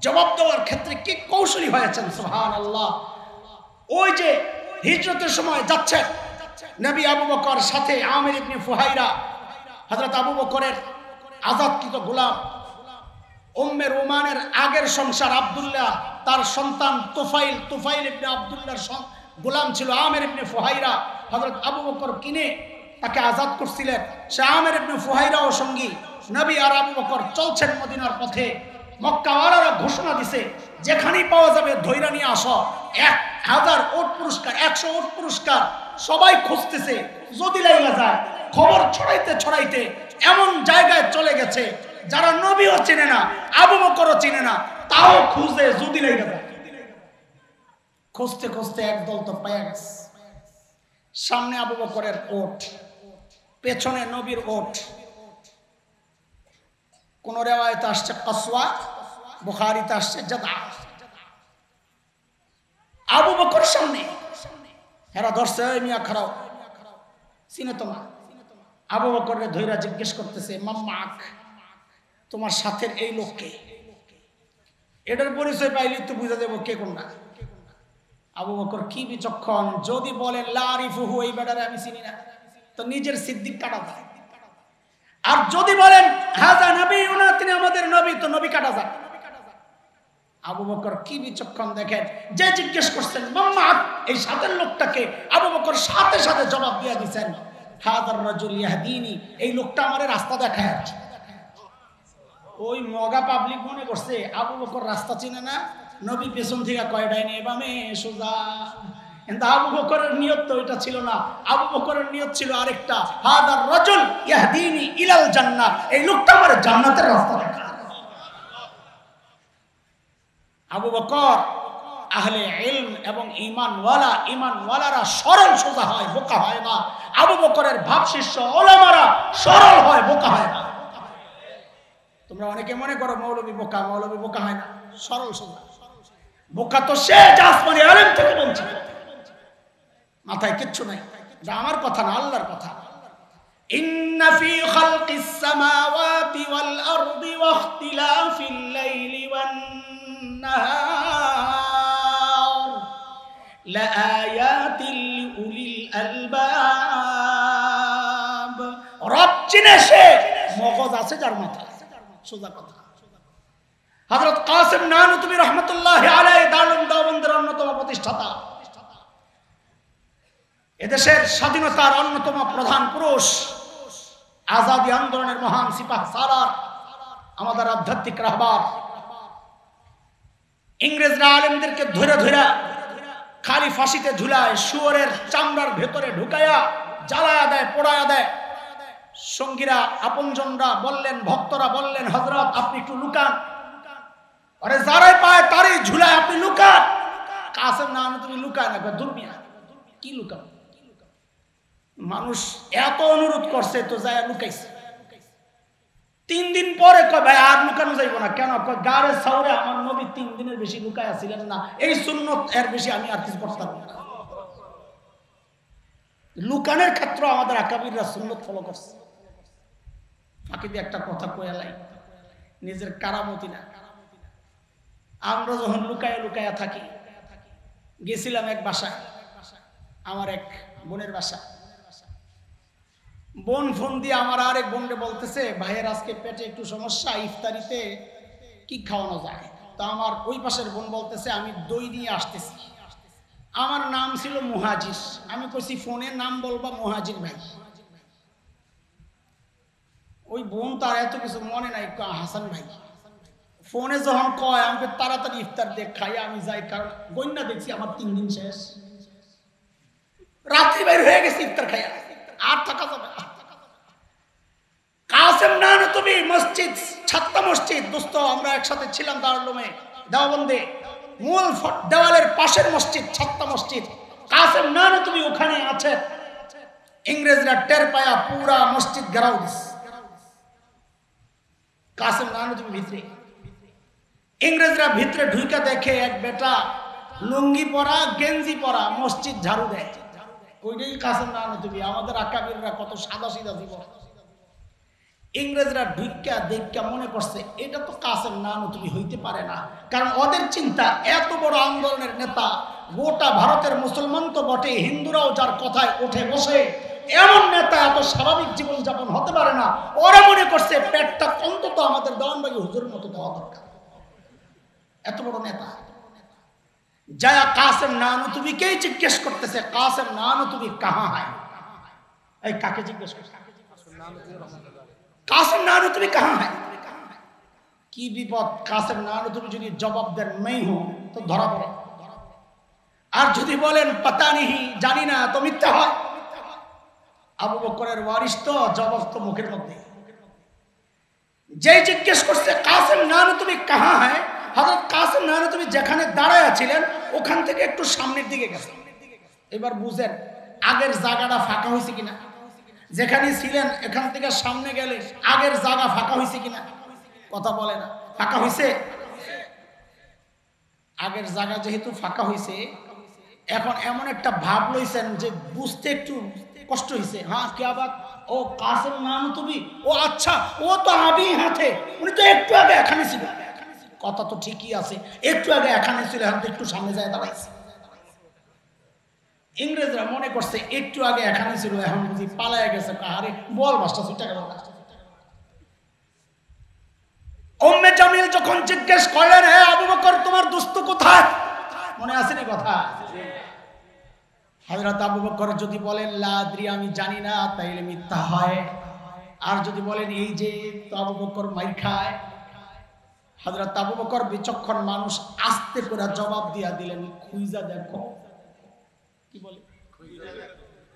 জবাব দেওয়ার ক্ষেত্রে কি কৌশলী হয়েছেন, সুবহানাল্লাহ। ওই যে হিজরতের সময় যাচ্ছেন নবী, আবু বকর সাথে আমির ইবনে ফুহাইরা, হযরত আবু বকরের আজাদকৃত গোলাম, উম্মে রোমানের আগের সংসার আব্দুল্লাহ, তার সন্তান তুফাইল ইবনে আব্দুল্লাহর গোলাম ছিল আমির ইবনে ফুহাইরা। হযরত আবু বকর কিনে তাকে আজাদ করছিলেন। সে আমির ইবনে ফুহাইরাও সঙ্গী। নবী আর আবু বকর চলছেন মদিনার পথে। মক্কাওয়ালারা ঘোষণা দিছে, যেখানেই পাওয়া যাবে ধৈর্য নিয়ে আসো, 1000 ওট পুরস্কার, 100 ওট পুরস্কার। সবাই খুঁজতেছে, যদি লাইলা যায়। খবর ছড়াইতে ছড়াইতে এমন জায়গায় চলে গেছে, যারা নবীও চিনে না, আবু বকরও চিনে না, তাও খুঁজে যদি লাইলা যায়। খুঁজতে খুঁজতে একদল তো পাওয়া গেছে। সামনে আবু বকরের ওট, পেছনে নবীর ওট। কোন রিওয়ায়েতে আসছে কাসওয়া, বুখারীতে আসছে জাদা। আবু বকর সামনে, এরা ধরছে, ওই মিয়া খারাও, চিনে তোমার? আবু বকরের ধৈরা জিজ্ঞেস করতেছে, মাম্মাক, তোমার সাথের এই লোককে? এটার পরিচয় পাইলে তো বুঝা দেবো কে কোনটা। আবু বকর কি বিচক্ষণ, যদি বলেন লা আরিফুহু, এই বেটারে আমি চিনি না, তো নিজের সিদ্দিক কাটা যায়। আর যদি বলেন হাজা নবীউনা, তিনি আমাদের নবী, তো নবী কাটা যায়। আবু বকর কি বিচক্ষণ দেখেন, যে জিজ্ঞেস করছেন মাম্মাক, এই সাথের লোকটাকে, আবু বকর সাথে সাথে জবাব দিয়ে দিয়েছেন, হাদার রাজুল ইয়াহদিনি, এই লোকটা আমারে রাস্তা দেখায়। ওই মগা পাবলিক মনে করছে আবু বকর রাস্তা চিনে না, নবী পেছন থেকে কয়টাই নিয়ে বামে সোজা। কিন্তু আবু বকরের নিয়ত তো এটা ছিল না। আবু বকরের নিয়ত ছিল আরেকটা, হাদার রাজুল ইয়াহদিনি ইলাল জান্নাহ, এই লোকটা আমারে জান্নাতের রাস্তা দেখায়। আবু বকর আহলে ইলম এবং ঈমানওয়ালারা সরল সোজা হয়, বোকা হয় না। আবু বকরের ভাব শিষ্য ওলামারা সরল হয়, বোকা হয় না। তোমরা অনেকে মনে করো মৌলবী বোকা, মৌলবী বোকা হয় না, সরল সোজা। বোকা তো সে আসমানি আলেম থেকে বঞ্চিত, মাথায় কিচ্ছু নাই। এটা আমার কথা না, আল্লাহর কথা। ইন্না ফি খালকিস সামাওয়াতি ওয়াল আরদি ওয়া ইখতিলাফিল লাইলি ওয়ান নাহার লাআয়াতিল লিউলিল আলবাব। রব চিনে সে, মগজ আছে যার মাথায়, সোজা কথা। হযরত কাসেম নানুতুবি রাহমাতুল্লাহি আলাইহি দারুল দেওবন্দের অন্যতম প্রতিষ্ঠাতা, এদেশের স্বাধীনতার অন্যতম প্রধান পুরুষ, আজাদী আন্দোলনের মহান সিপাহ সালার, আমাদের আধ্যাত্মিক রাহবার। ইংরেজরা আলেমদেরকে ধরে ধরে খালি ফাঁসিতে ঝুলায়, শুয়োরের চামড়ার ভেতরে ঢুকায়া জ্বালায়া দেয়, পোড়ায়া দেয়। সঙ্গীরা আপনজনরা বললেন, ভক্তরা বললেন, হযরত আপনি একটু লুকান। আরে যারাই পায় তারই ঝুলায়, আপনি লুকান। কাসেম নানুতুবি লুকায় না, দুর্মিয়া কি লুকান। মানুষ এত অনুরোধ করছে তো যায় লুকাইছে। 3 দিন পরে কয় ভাই আর লুকানো যাইব না। কেন? কয় গারে সাউরে আমার নবী 3 দিনের বেশি লুকায়া ছিলেন না, এই সুন্নত এর বেশি আমি আর কিছু করতে পারবো না। লুকানের ক্ষেত্রে আমাদের আকাবিররা সুন্নত ফলো করছে। ফাঁকি দিয়ে একটা কথা কয়ালাই, নিজের কারামতি না। আমরা যখন লুকায়া লুকায়া থাকি, গেছিলাম এক বাসায়, আমার এক বোনের বাসা। বোন ফোন দিয়ে আমার আরেক বোনকে বলতেছে, ভাইয়ের আজকে পেটে একটু সমস্যা, ইফতারিতে কি খাওয়ানো যায়। তো আমার ওই পাশের বোন বলতেছে, আমি দই নিয়ে আসতেছি। আমার নাম ছিল মুহাজির। আমি কইছি ফোনে নাম বলবা মুহাজির ভাই। ওই বোন তার এত কিছু মনে নাই, হাসান ভাই। ফোনে যখন কয়, আমাকে তাড়াতাড়ি ইফতার দিয়ে খাই, আমি যাই, কারণ গন্যা দেখছি আমার 3 দিন শেষ। রাত্রি বের হয়ে গেছে ইফতার খাইয়া, আর থাকা যাবে না। কাসেম নানুতুবি মসজিদ, ছাত্তা মসজিদ, দোস্ত আমরা একসাথে ছিলাম দারুল উলুমে দেওবন্দে, মূল দেওয়ালের পাশের মসজিদ, ছাত্তা মসজিদ। কাসেম নানুতুবি ওখানে আছে। ইংরেজরা টের পায়া পুরা মসজিদ ঘেরাও দিছে। কাসেম নানুতুবি ভিতরে, ইংরেজরা ভিতরে ঢুইকা দেখে এক বেটা লুঙ্গি পরা, গেঞ্জি পরা, মসজিদ ঝাড়ু দেয়। ওইটাই কাসেম নানুতুবি। আমাদের আকাবিররা কত সাদা সিধা জীবন। ইংরেজরা ঢুইকা দেখা মনে করছে এটা তো কাসেম নানুতুবি হইতে পারে না, কারণ ওদের চিন্তা এত বড় আন্দোলনের নেতা, গোটা ভারতের মুসলমান তো বটে, হিন্দুরাও যার কথায় ওঠে বসে, এমন নেতা এত স্বাভাবিক জীবন যাপন হতে পারে না। ওরা মনে করছে পেটটা অন্তত আমাদের দেওয়ানবাগী হুজুরের মতো দেওয়া দরকার। এত বড় নেতা जाया कासिम नानुतुबी के जिज्ञेस करतेছে कासिम नानुतुबी कहाँ है। এই কাকে জিজ্ঞেস করছে কাসিম নানুতুবি कहाँ है। কি বিপদ, কাসিম নানুতুবি যদি জবাব দেন मैं हूं তো ধরা পড়ে, আর যদি বলেন पता नहीं জানি না তো মিথ্যা হয়। আবু বকরের ওয়ারিস তো জবাব তো মুখের মধ্যে। যে জিজ্ঞেস করছে কাসিম নানুতুবি कहाँ है, হযরত কাসিম নানুতুবি যেখানে দাঁড়ায় ছিলেন ওখান থেকে একটু সামনের দিকে গেছে। এবার বুঝেন আগের জায়গাটা ফাঁকা হয়েছে কিনা, যেখানে ছিলেন এখান থেকে সামনে গেলে আগের জায়গা ফাঁকা হয়েছে কিনা, কথা বলে না। ফাঁকা হয়েছে, আগের জায়গা যেহেতু ফাঁকা হয়েছে, এখন এমন একটা ভাব লইছেন যে বুঝতে একটু কষ্ট হয়েছে। হ্যাঁ কি বাত, ও কাসিম নানুতুবি, ও আচ্ছা ও তো আবি হাতে, উনি তো একটু আগে এখানে ছিল। কথা তো ঠিকই আছে, একটু আগে এখানে ছিল, এখন তো একটু সামনে যায় দাঁড়াইছে। ইংরেজরা মনে করছে একটু আগে এখানে ছিল, এখন বুঝি পালায় গেছে। আরে বল বাসটা ছুটে গেল। উম্মে জামিল যখন জিজ্ঞেস করলেন হে আবু বকর তোমার দোস্ত কোথায়, মনে আছে নি কথা। হযরত আবু বকর যদি বলেন লা আদরি আমি জানি না তাইলে মিথ্যা হয়, আর যদি বলেন এই যে, তো আবু বকর মাইর খায়। হযরত আবু বকর বিচক্ষণ মানুষ, আস্তে করে জবাব দিয়া দিলেন খুইজা দেখো। কি বলে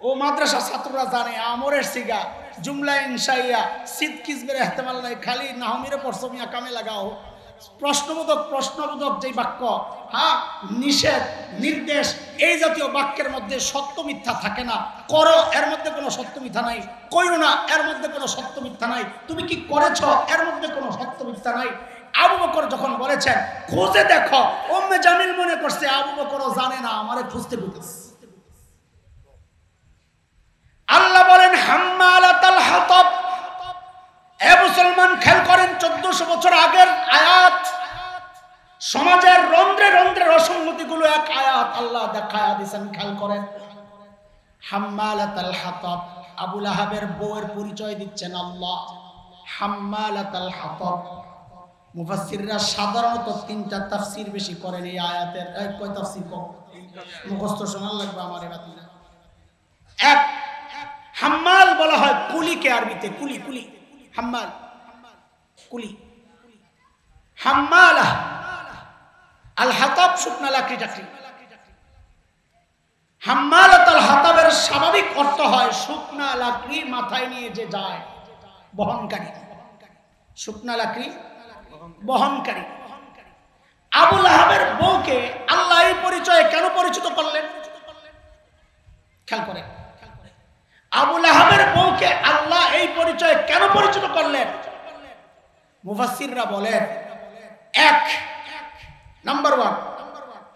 ও মাদ্রাসা ছাত্ররা জানে আমরের সিগা জুমলা ইনশাইয়া সিদ কিসবের ইহতিমাল নাই, খালি নাহমিরে পড়ছো মিয়া কামে লাগাও। প্রশ্নবোধক যে বাক্য, হ্যাঁ নিষেধ নির্দেশ, এই জাতীয় বাক্যের মধ্যে সত্য মিথ্যা থাকে না। করো এর মধ্যে কোনো সত্য মিথ্যা নাই, কইরো না এর মধ্যে কোনো সত্য মিথ্যা নাই, তুমি কি করেছো এর মধ্যে কোনো সত্য মিথ্যা নাই। আবু বকর যখন বলেছেন খুঁজে দেখো, উম্মে জামিল মনে করছে আবু বকরও জানে না, আমারে খুঁজতে বলতেছে। আল্লাহ বলেন হাম্মালাতাল দেখায়া দিয়েছেন। খেয়াল করেন, হাম্মালাতাল হাতাব, আবু লাহাবের বউয়ের পরিচয় দিচ্ছেন আল্লাহ। হাম্মালাতাল হাতাব, মুফাসসিররা সাধারণত তিনটা তাফসীর বেশি করেন এই আয়াতের। কয় তাফসীর কম? মুখস্থ শোনার লাগবে আমার এবার। এক, হাম্মাল বলা হয় কুলিকে, আরবিতে কুলি, কুলি হাম্মাল, কুলি। হাম্মালা আল হাতাব শুকনা লাকড়ি টাকড়ি। হাম্মালাতাল হাতাবের স্বাভাবিক অর্থ হয় শুকনা লাকড়ি মাথায় নিয়ে যে যায়, বহনকারী। শুকনা লাকড়ি বহনকারী। আবু লাহাবের বউকে আল্লাহ এই পরিচয়ে কেন পরিচিত করলেন? খেয়াল করেন, আবু লাহাবের বউকে আল্লাহ এই পরিচয়ে কেন পরিচিত করলেন? মুফাসসিররা বলেন, এক নাম্বার ওয়ান,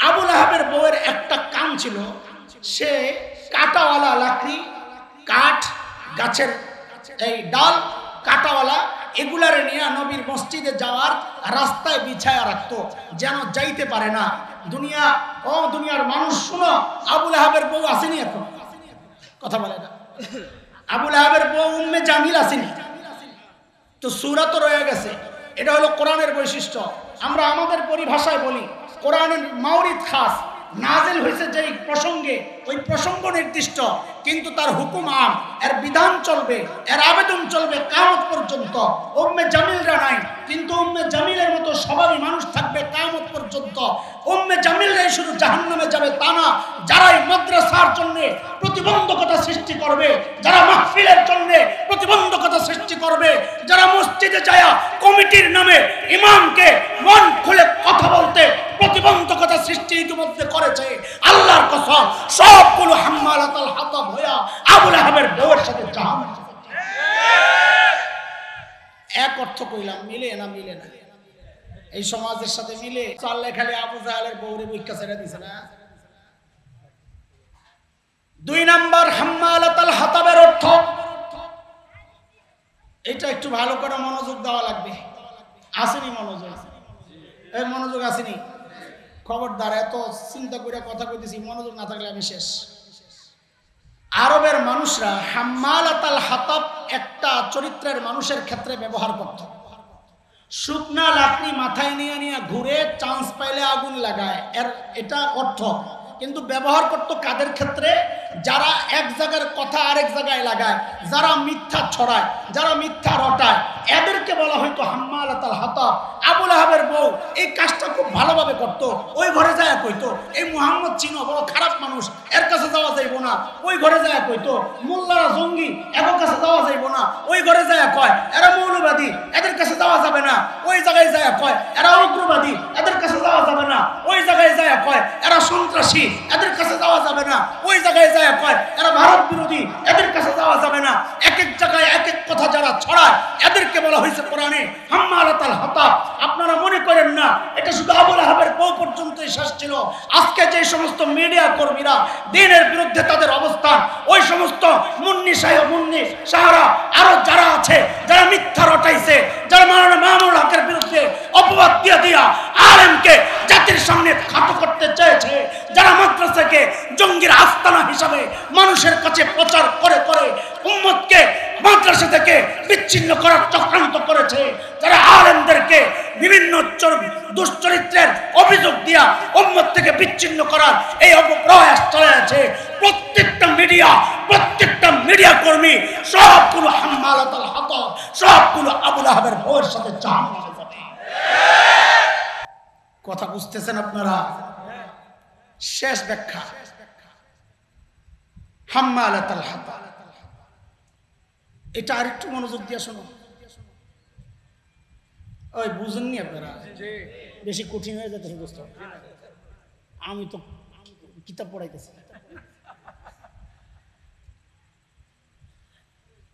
আবু লাহাবের বউয়ের একটা কাম ছিল, সে কাটাওয়ালা লাকড়ি, কাঠ, গাছের এই ডাল কাটাওয়ালা, এগুলারে নিয়ে নবীর মসজিদে যাওয়ার রাস্তায় বিছায়া রাখতো, যেন যাইতে পারে না। দুনিয়া, ও দুনিয়ার মানুষ শুনো, আবু লাহাবের বউ আসেনি এখন? কথা বলে না। আবু লাহাবের বউ উম্মে জামিল আসেনি তো? সূরা তো রয়ে গেছে। এটা হলো কোরআনের বৈশিষ্ট্য। আমরা আমাদের পরিভাষায় বলি, কোরআনের মাওরিদ খাস, নাজিল হয়েছে যেই প্রসঙ্গে, ওই প্রসঙ্গ নির্দিষ্ট, কিন্তু তার হুকুম আম, এর বিধান চলবে, এর আবেদন চলবে কিয়ামত পর্যন্ত। উম্মে জামিলরা নাই, কিন্তু উম্মে জামিলের মতো স্বভাবী মানুষ থাকবে কিয়ামত পর্যন্ত। উম্মে জামিলরাই শুধু জাহান্নামে যাবে তা না, যারাই মাদ্রাসার জন্য প্রতিবন্ধকতা সৃষ্টি করবে, যারা মাহফিলের জন্য প্রতিবন্ধকতা সৃষ্টি করবে, যারা মসজিদে যায় কমিটির নামে ইমামকে মন খুলে কথা বলতে প্রতিবন্ধকতা সৃষ্টি ইতিমধ্যে করেছে, আল্লাহর কসম সবগুলো হাম্মালাতাল হাতাব হইয়া আবু লাহাবের বউয়ের সাথে জাহান্নামে যাবে। এক অর্থ কইলাম, মিলে না? মিলে না। এই সমাজের সাথে মিলে চললে খালি আবু জাহেলের বউরে বইকা ছেড়ে দিছে না। দুই নাম্বার, হাম্মালাতাল হাতাবের অর্থ, এটা একটু ভালো করে মনোযোগ দেওয়া লাগবে। আসেনি মনোযোগ? এই মনোযোগ আসেনি? খবরদার, এত চিন্তা করে কথা কইতেছি, মনোযোগ না থাকলে আমি শেষ। আরবের মানুষরা হাম্মালাতাল হাতাব একটা চরিত্রের মানুষের ক্ষেত্রে ব্যবহার করত। শুকনা লাকড়ি মাথায় নিয়ে নিয়ে ঘুরে, চান্স পাইলে আগুন লাগায়, এর এটা অর্থ। কিন্তু ব্যবহার করতো কাদের ক্ষেত্রে? যারা এক জায়গার কথা আরেক জায়গায় লাগায়, যারা মিথ্যা ছড়ায়, যারা মিথ্যা রটায়, এদেরকে বলা হয়তো হাম্মালাতাল হাতাব। আবু লাহাবের বউ এই কাজটা খুব ভালোভাবে করতো। ওই ঘরে যায় কইতো, এই মুহাম্মদ চিনো, বড় খারাপ মানুষ, এর কাছে যাওয়া যাইব না। ওই ঘরে যায় কইতো, মোল্লারা জঙ্গি, এর কাছে যাওয়া যাইব না। ওই ঘরে যায় কয়, এরা মৌলবাদী, এদের কাছে যাওয়া যাবে না। ওই জায়গায় যায় কয়, এরা উগ্রবাদী, এদের কাছে যাওয়া যাবে না। ওই জায়গায় যায় কয়, এরা সন্ত্রাসী, এদের কাছে যাওয়া যাবে না। ওই জায়গায় যায় কয়, এরা ভারত বিরোধী, এদের কাছে যাওয়া যাবে না। এক এক জায়গায় এক এক কথা যারা ছড়ায়, এদেরকে বলা হয়েছে কোরআনে হাম্মালাতাল হাতাব। আপনারা মনে করেন না এটা শুধু আবু লাহাবের বউ পর্যন্তই শেষ ছিল। আজকে যে সমস্ত মিডিয়া কর্মীরা দ্বীনের বিরুদ্ধে তাদের অবস্থান, ওই সমস্ত মুন্নি সাহেব, মুন্নি সাহারা, আরো যারা আছে, যারা মিথ্যা রটাইছে, যারা মাওলানা মামুনুল হকের বিরুদ্ধে অপবাদ দিয়া দিয়া আলেমকে জাতির সামনে খাটো করতে চেয়েছে, যারা মাদ্রাসাকে জঙ্গির আস্তানা হিসাবে মানুষের কাছে প্রচার করে করে উম্মতকে মাদ্রাসা থেকে বিচ্ছিন্ন করার চক্রান্ত করেছে, যারা আলেমদেরকে বিভিন্ন দুশ্চরিত্রের অভিযোগ দিয়া উম্মত থেকে বিচ্ছিন্ন করার এই অপপ্রয়াস চালাচ্ছে, প্রত্যেকটা মিডিয়া কর্মী সবগুলো হাম্মালাতাল হাতাব, সবগুলো আবু লাহাবের বউয়ের সাথে জাহান্নামে যাবে। কথা বুঝতেছেন আপনারা? শেষ ব্যাখ্যা, হাম্মালাতাল হাতাব। এটা আরেকটু মনোযোগ দিয়ে শোনো। ওই বুঝেননি আপনারা? বেশি কঠিন হয়ে যেতেছে দোস্ত, আমি তো কিতাব পড়াইতেছি।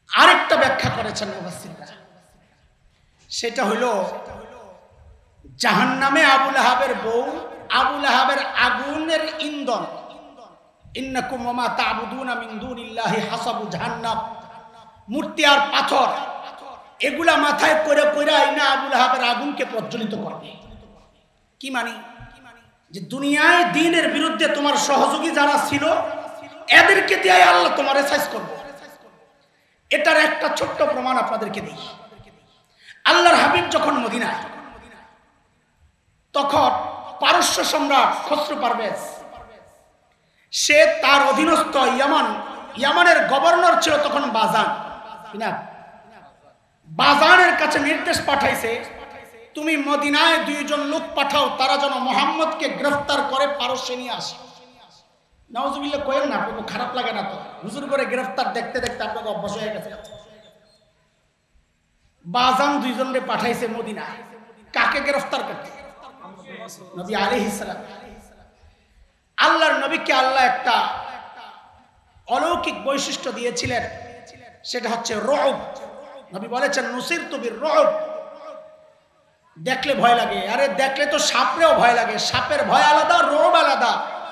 আরেকটা ব্যাখ্যা করেছেন মুফাসসিররা, সেটা হলো জাহান্নামে আবু লাহাবের বউ, আবু লাহাবের আগুনের ইন্ধন। ইন্নাকুম ওয়া মা তা'বুদুনা মিন দুনিল্লাহি হাসাবু জাহান্নাম। মূর্তি আর পাথর এগুলা মাথায় করে কইরা আইনা আবু লাহাবের আগুনকে প্রজ্বলিত করবে। কি মানি? যে দুনিয়ায় দ্বীনের বিরুদ্ধে তোমার সহযোগী যারা ছিল এদেরকে দিয়ে আল্লাহ তোমারে সাইজ করবে। এটার একটা ছোট্ট প্রমাণ আপনাদেরকে দিই। আল্লাহর হাবিব যখন মদিনায়, তখন পারস্য সম্রাট খসরু পারভেজ সে তার অধীনস্থ ইয়ামানের গভর্নর ছিল তখন বাজান, বাজানের কাছে নির্দেশ পাঠাইছে, তুমি মদিনায় 2 জন লোক পাঠাও, তারা যেন মোহাম্মদকে গ্রেফতার করে পারস্যে নিয়ে আসে। নাউজুবিল্লাহ কইেন না, আপনাকে খারাপ লাগে না তো? হুজুর করে গ্রেফতার দেখতে দেখতে আপনাকে অভ্যাস হয়ে গেছে। বাজান 2 জনকে পাঠাইছে মদিনায়, কাকে গ্রেফতার করতে? নবী আলাইহিস সালাম। আল্লাহর নবীকে আল্লাহ একটা অলৌকিক বৈশিষ্ট্য দিয়েছিলেন, সেটা হচ্ছে রুব। নবী বলেছেন নুসিরতু বির-রুব। দেখলে ভয় লাগে, আরে দেখলে তো সাপরেও ভয় লাগে। সাপের ভয় আলাদা, রোব আলাদা।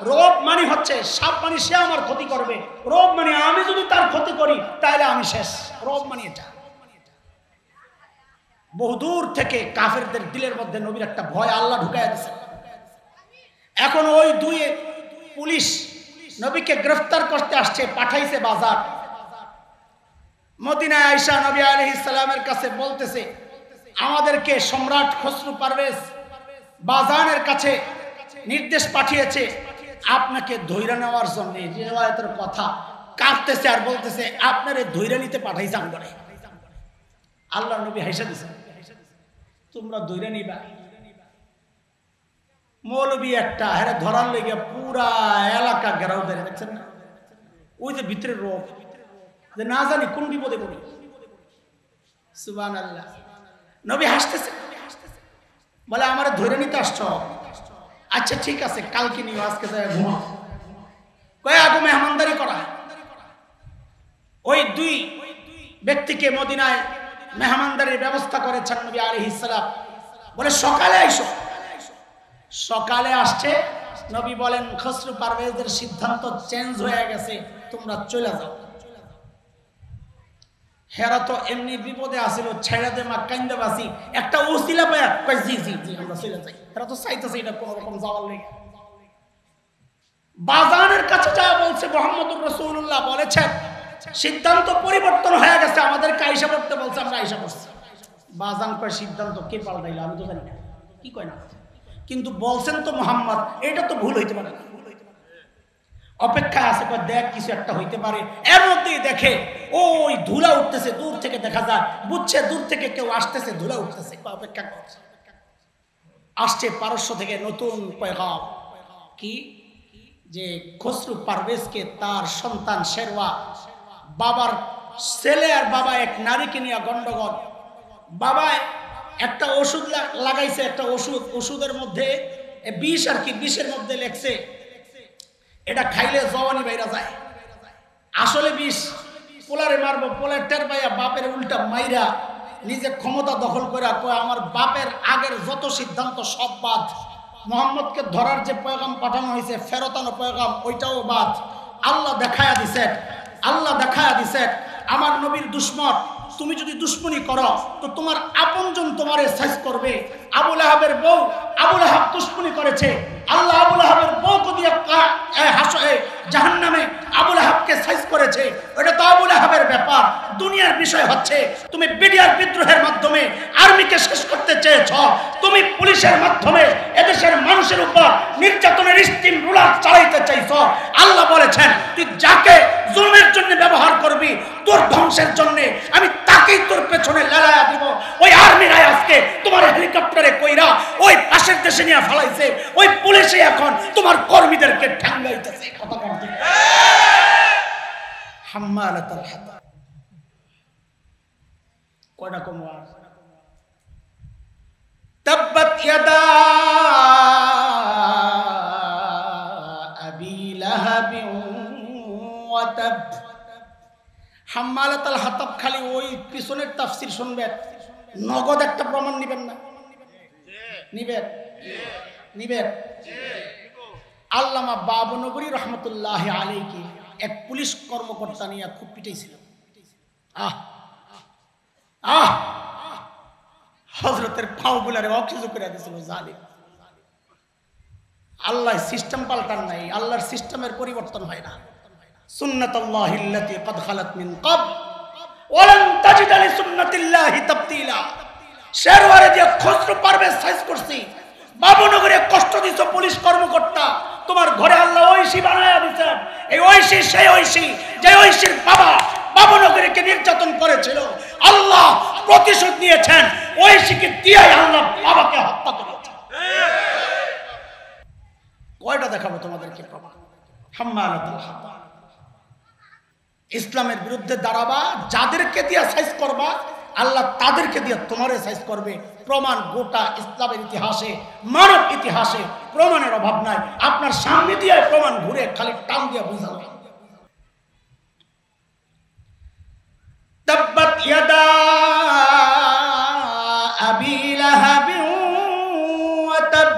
রোব মানে হচ্ছে সাপ মানে সে আমার ক্ষতি করবে, রোব মানে আমি যদি তার ক্ষতি করি তাহলে আমি শেষ। রোব মানে এটা। বহুদূর থেকে কাফেরদের দিলের মধ্যে নবীর একটা ভয় আল্লাহ ঢুকাইয়া দিয়েছে। এখন ওই 2 পুলিশ নবীকে গ্রেফতার করতে আসছে, পাঠাইছে বাজার। মদিনায় আয়েশা নবী আলাইহিস সালামের কাছে বলতেছে, আমাদেরকে সম্রাট খসরু পারভেজ বাজানের কাছে নির্দেশ পাঠিয়েছে আপনাকে ধৈর্য নেওয়ার জন্য। রিওয়ায়াতের কথা, কাঁদতেছে আর বলতেছে আপনারে ধৈর্য নিতে পাঠাইছে আমগরে। আল্লাহর নবী হাসা দিয়েছে, তোমরা ধৈর্য নিবা? মৌলবী একটা হেরে ধরার লেগে পুরা এলাকা ঘেরাও ধরে, দেখছেন না? ওই যে ভিতরের রোগ, যে না জানি কোন বিপদে পড়ি। সুবহানাল্লাহ। নবী হাসতেছে, বলে আমারে ধরে নিতে আসছ? আচ্ছা ঠিক আছে, কালকে নিও, আজকে যায় ঘুমাও। কয়ে আগো মেহমানদারি করা। ওই 2 ব্যক্তিকে মদিনায় মেহমানদারির ব্যবস্থা করেছেন নবী আলাইহিস সালাম। বলে সকালে আইসো। সকালে আসছে, নবী বলেন খসরু পারভেজের সিদ্ধান্ত চেঞ্জ হয়ে গেছে, তোমরা চলে যাও। হেরা তো এমনি বিপদে আসিল, ছেড়ে দে মা, কাইন্দা বাসি, একটা ওসিলা পায়া কই জি জি জি আমরা চলে যাই। হেরা তো চাইতেছে এটা কোন রকম যাওয়ার লেগে। বাজানের কাছে যা বলছে মুহাম্মদুর রাসূলুল্লাহ বলেছেন সিদ্ধান্ত পরিবর্তন হয়ে গেছে, আমাদেরকে আয়েশা পড়তে বলছে, আমরা আয়েশা পড়ছি। বাজান কয় সিদ্ধান্ত কে পাল্টাইলো আমি তো জানি না, কি কয় না, কিন্তু বলছেন তো মুহাম্মদ, এটা তো ভুল হইতে পারে না। অপেক্ষায় আছে, দেখ কিছু একটা হইতে পারে। এর মধ্যেই দেখে ওই ধুলা উঠতেছে, দূর থেকে দেখা যায়, বুঝছে দূর থেকে কেউ আসতেছে, ধুলা উঠতেছে, অপেক্ষা করছে। আসছে পারস্য থেকে নতুন পয়গাম, কি যে খসরু পারভেজকে তার সন্তান শেরওয়া, বাবার ছেলে আর বাবা এক নারীকে নিয়ে গন্ডগোল। বাবা একটা ওষুধ লাগাইছে, একটা ওষুধের মধ্যে বিষ, আর কি বিষের মধ্যে লেখছে এটা খাইলে জওয়ানি বাইরা যায়, আসলে বিষ। পোলারে মারবো, পোলার টের পাইয়া বাপের উল্টা মাইরা নিজে ক্ষমতা দখল করে কয় আমার বাপের আগের যত সিদ্ধান্ত সব বাদ, মোহাম্মদকে ধরার যে পয়গাম পাঠানো হয়েছে ফেরতানো পয়গাম ওইটাও বাদ। আল্লাহ দেখায়া দিছে আমার নবীর দুশ্মন, তুমি যদি দুশ্মনী করো তো তোমার আপনজন তোমারে সাইজ করবে। আবু লাহাবের বউ, আবু লাহাব দুশ্মনী করেছে, আল্লাহ আবু লাহাবের বউকে দিয়ে জাহান্নামে আবু লাহাবকে সাইজ করেছে। এটা তো আবু লাহাবের ব্যাপার। দুনিয়ার বিষয় হচ্ছে তুমি বিডিআর বিদ্রোহের মাধ্যমে আর্মিকে শেষ করতে চেয়েছ, তুমি পুলিশের মাধ্যমে এদেশের মানুষের উপর নির্যাতনের স্টিম রুলার চালাইতে চাইছ। আল্লাহ বলেছেন তুই যাকে জুলমের জন্য ব্যবহার করবি তোর ধ্বংসের জন্য আমি তাকেই তোর পেছনে লালায়া দিব। ওই আর্মিরা আজকে তোমার হেলিকপ্টারে কইরা ওই পাশের দেশে নিয়ে ফেলাইছে, ওই পুলিশে এখন তোমার কর্মীদেরকে ঠ্যাঙ্গাইতেছে। কথা বলতে হাম্মালাতুল হাতাব কয়টা কমওয়ার তাব্বাত ইয়াদা আবি লাহাব ওয়া তাব। হাম্মালাতুল হাতাব খালি ওই পিছনের তাফসীর শুনবেন, নগদ একটা প্রমাণ নেবেন না? নিবেন। আল্লামা বাবনগরী রহমতুল্লাহ আলাইহি এক পুলিশ কর্মকর্তা নিয়ে খুব পিটাইছিল। হযরতের পাও গুলারে অকেজো করে দিয়েছিল জালিম। আল্লাহ সিস্টেম পাল্টান নাই, আল্লাহর সিস্টেমের পরিবর্তন হয় না। সুন্নাতুল্লাহিল্লাতী ক্বাদ খালাত মিন ক্বাবল ওয়ালান তাজিদা লিসুন্নাতিল্লাহি তাবদীলা। শেরওয়ারে দিয়ে খসরু পারভেজ সাইজ করছি, বাবুনগরে কষ্ট দিছো পুলিশ কর্মকর্তা, তোমার ঘরে আল্লাহ ঐশী বানায়া দিয়েছেন। এই ঐশী সেই ঐশী যে ঐশীর বাবা বাবুনগরীকে নির্যাতন করেছিল, আল্লাহ প্রতিশোধ নিয়েছেন। ঐশীকে দিয়ে আল্লাহ বাবাকে হত্যা করেছেন। কয়টা দেখাবো তোমাদেরকে প্রমাণ? হাম্মালাতুল হাতাব। ইসলামের বিরুদ্ধে দাঁড়াবা, যাদেরকে দিয়ে সাইজ করবা আল্লাহ তাদেরকে দিয়ে তোমারে সাইজ করবে। প্রমাণ গোটা ইসলামের ইতিহাসে, মানব ইতিহাসে প্রমাণের অভাব নাই। আপনার সামনে দিয়ে প্রমাণ ঘুরে খালি টান দিয়ে বুঝাবে। তাব্বাত ইয়াদা আবি লাহাব ওয়া তাব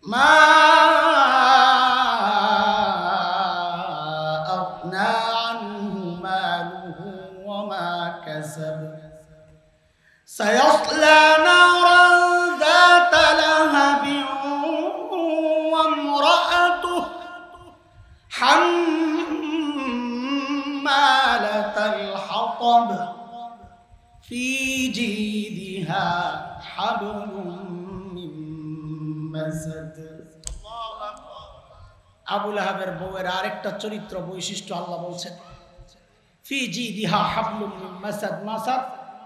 মা আগনা আনহু মালুহু ওয়া মা কাসাব সায়াসলা নারান যাতা লাহাব ওয়া ইমরাআতুহু হাম্মালাতাল হাতাব ফি জিদিহা হাবলুম মিন মাসাদ। আবু লাহাবের বউয়ের আরেকটা চরিত্র বৈশিষ্ট্য আল্লাহ বলছেন, ফি জিদিহা হাবলুম মিন মাসাদ। মাসাদ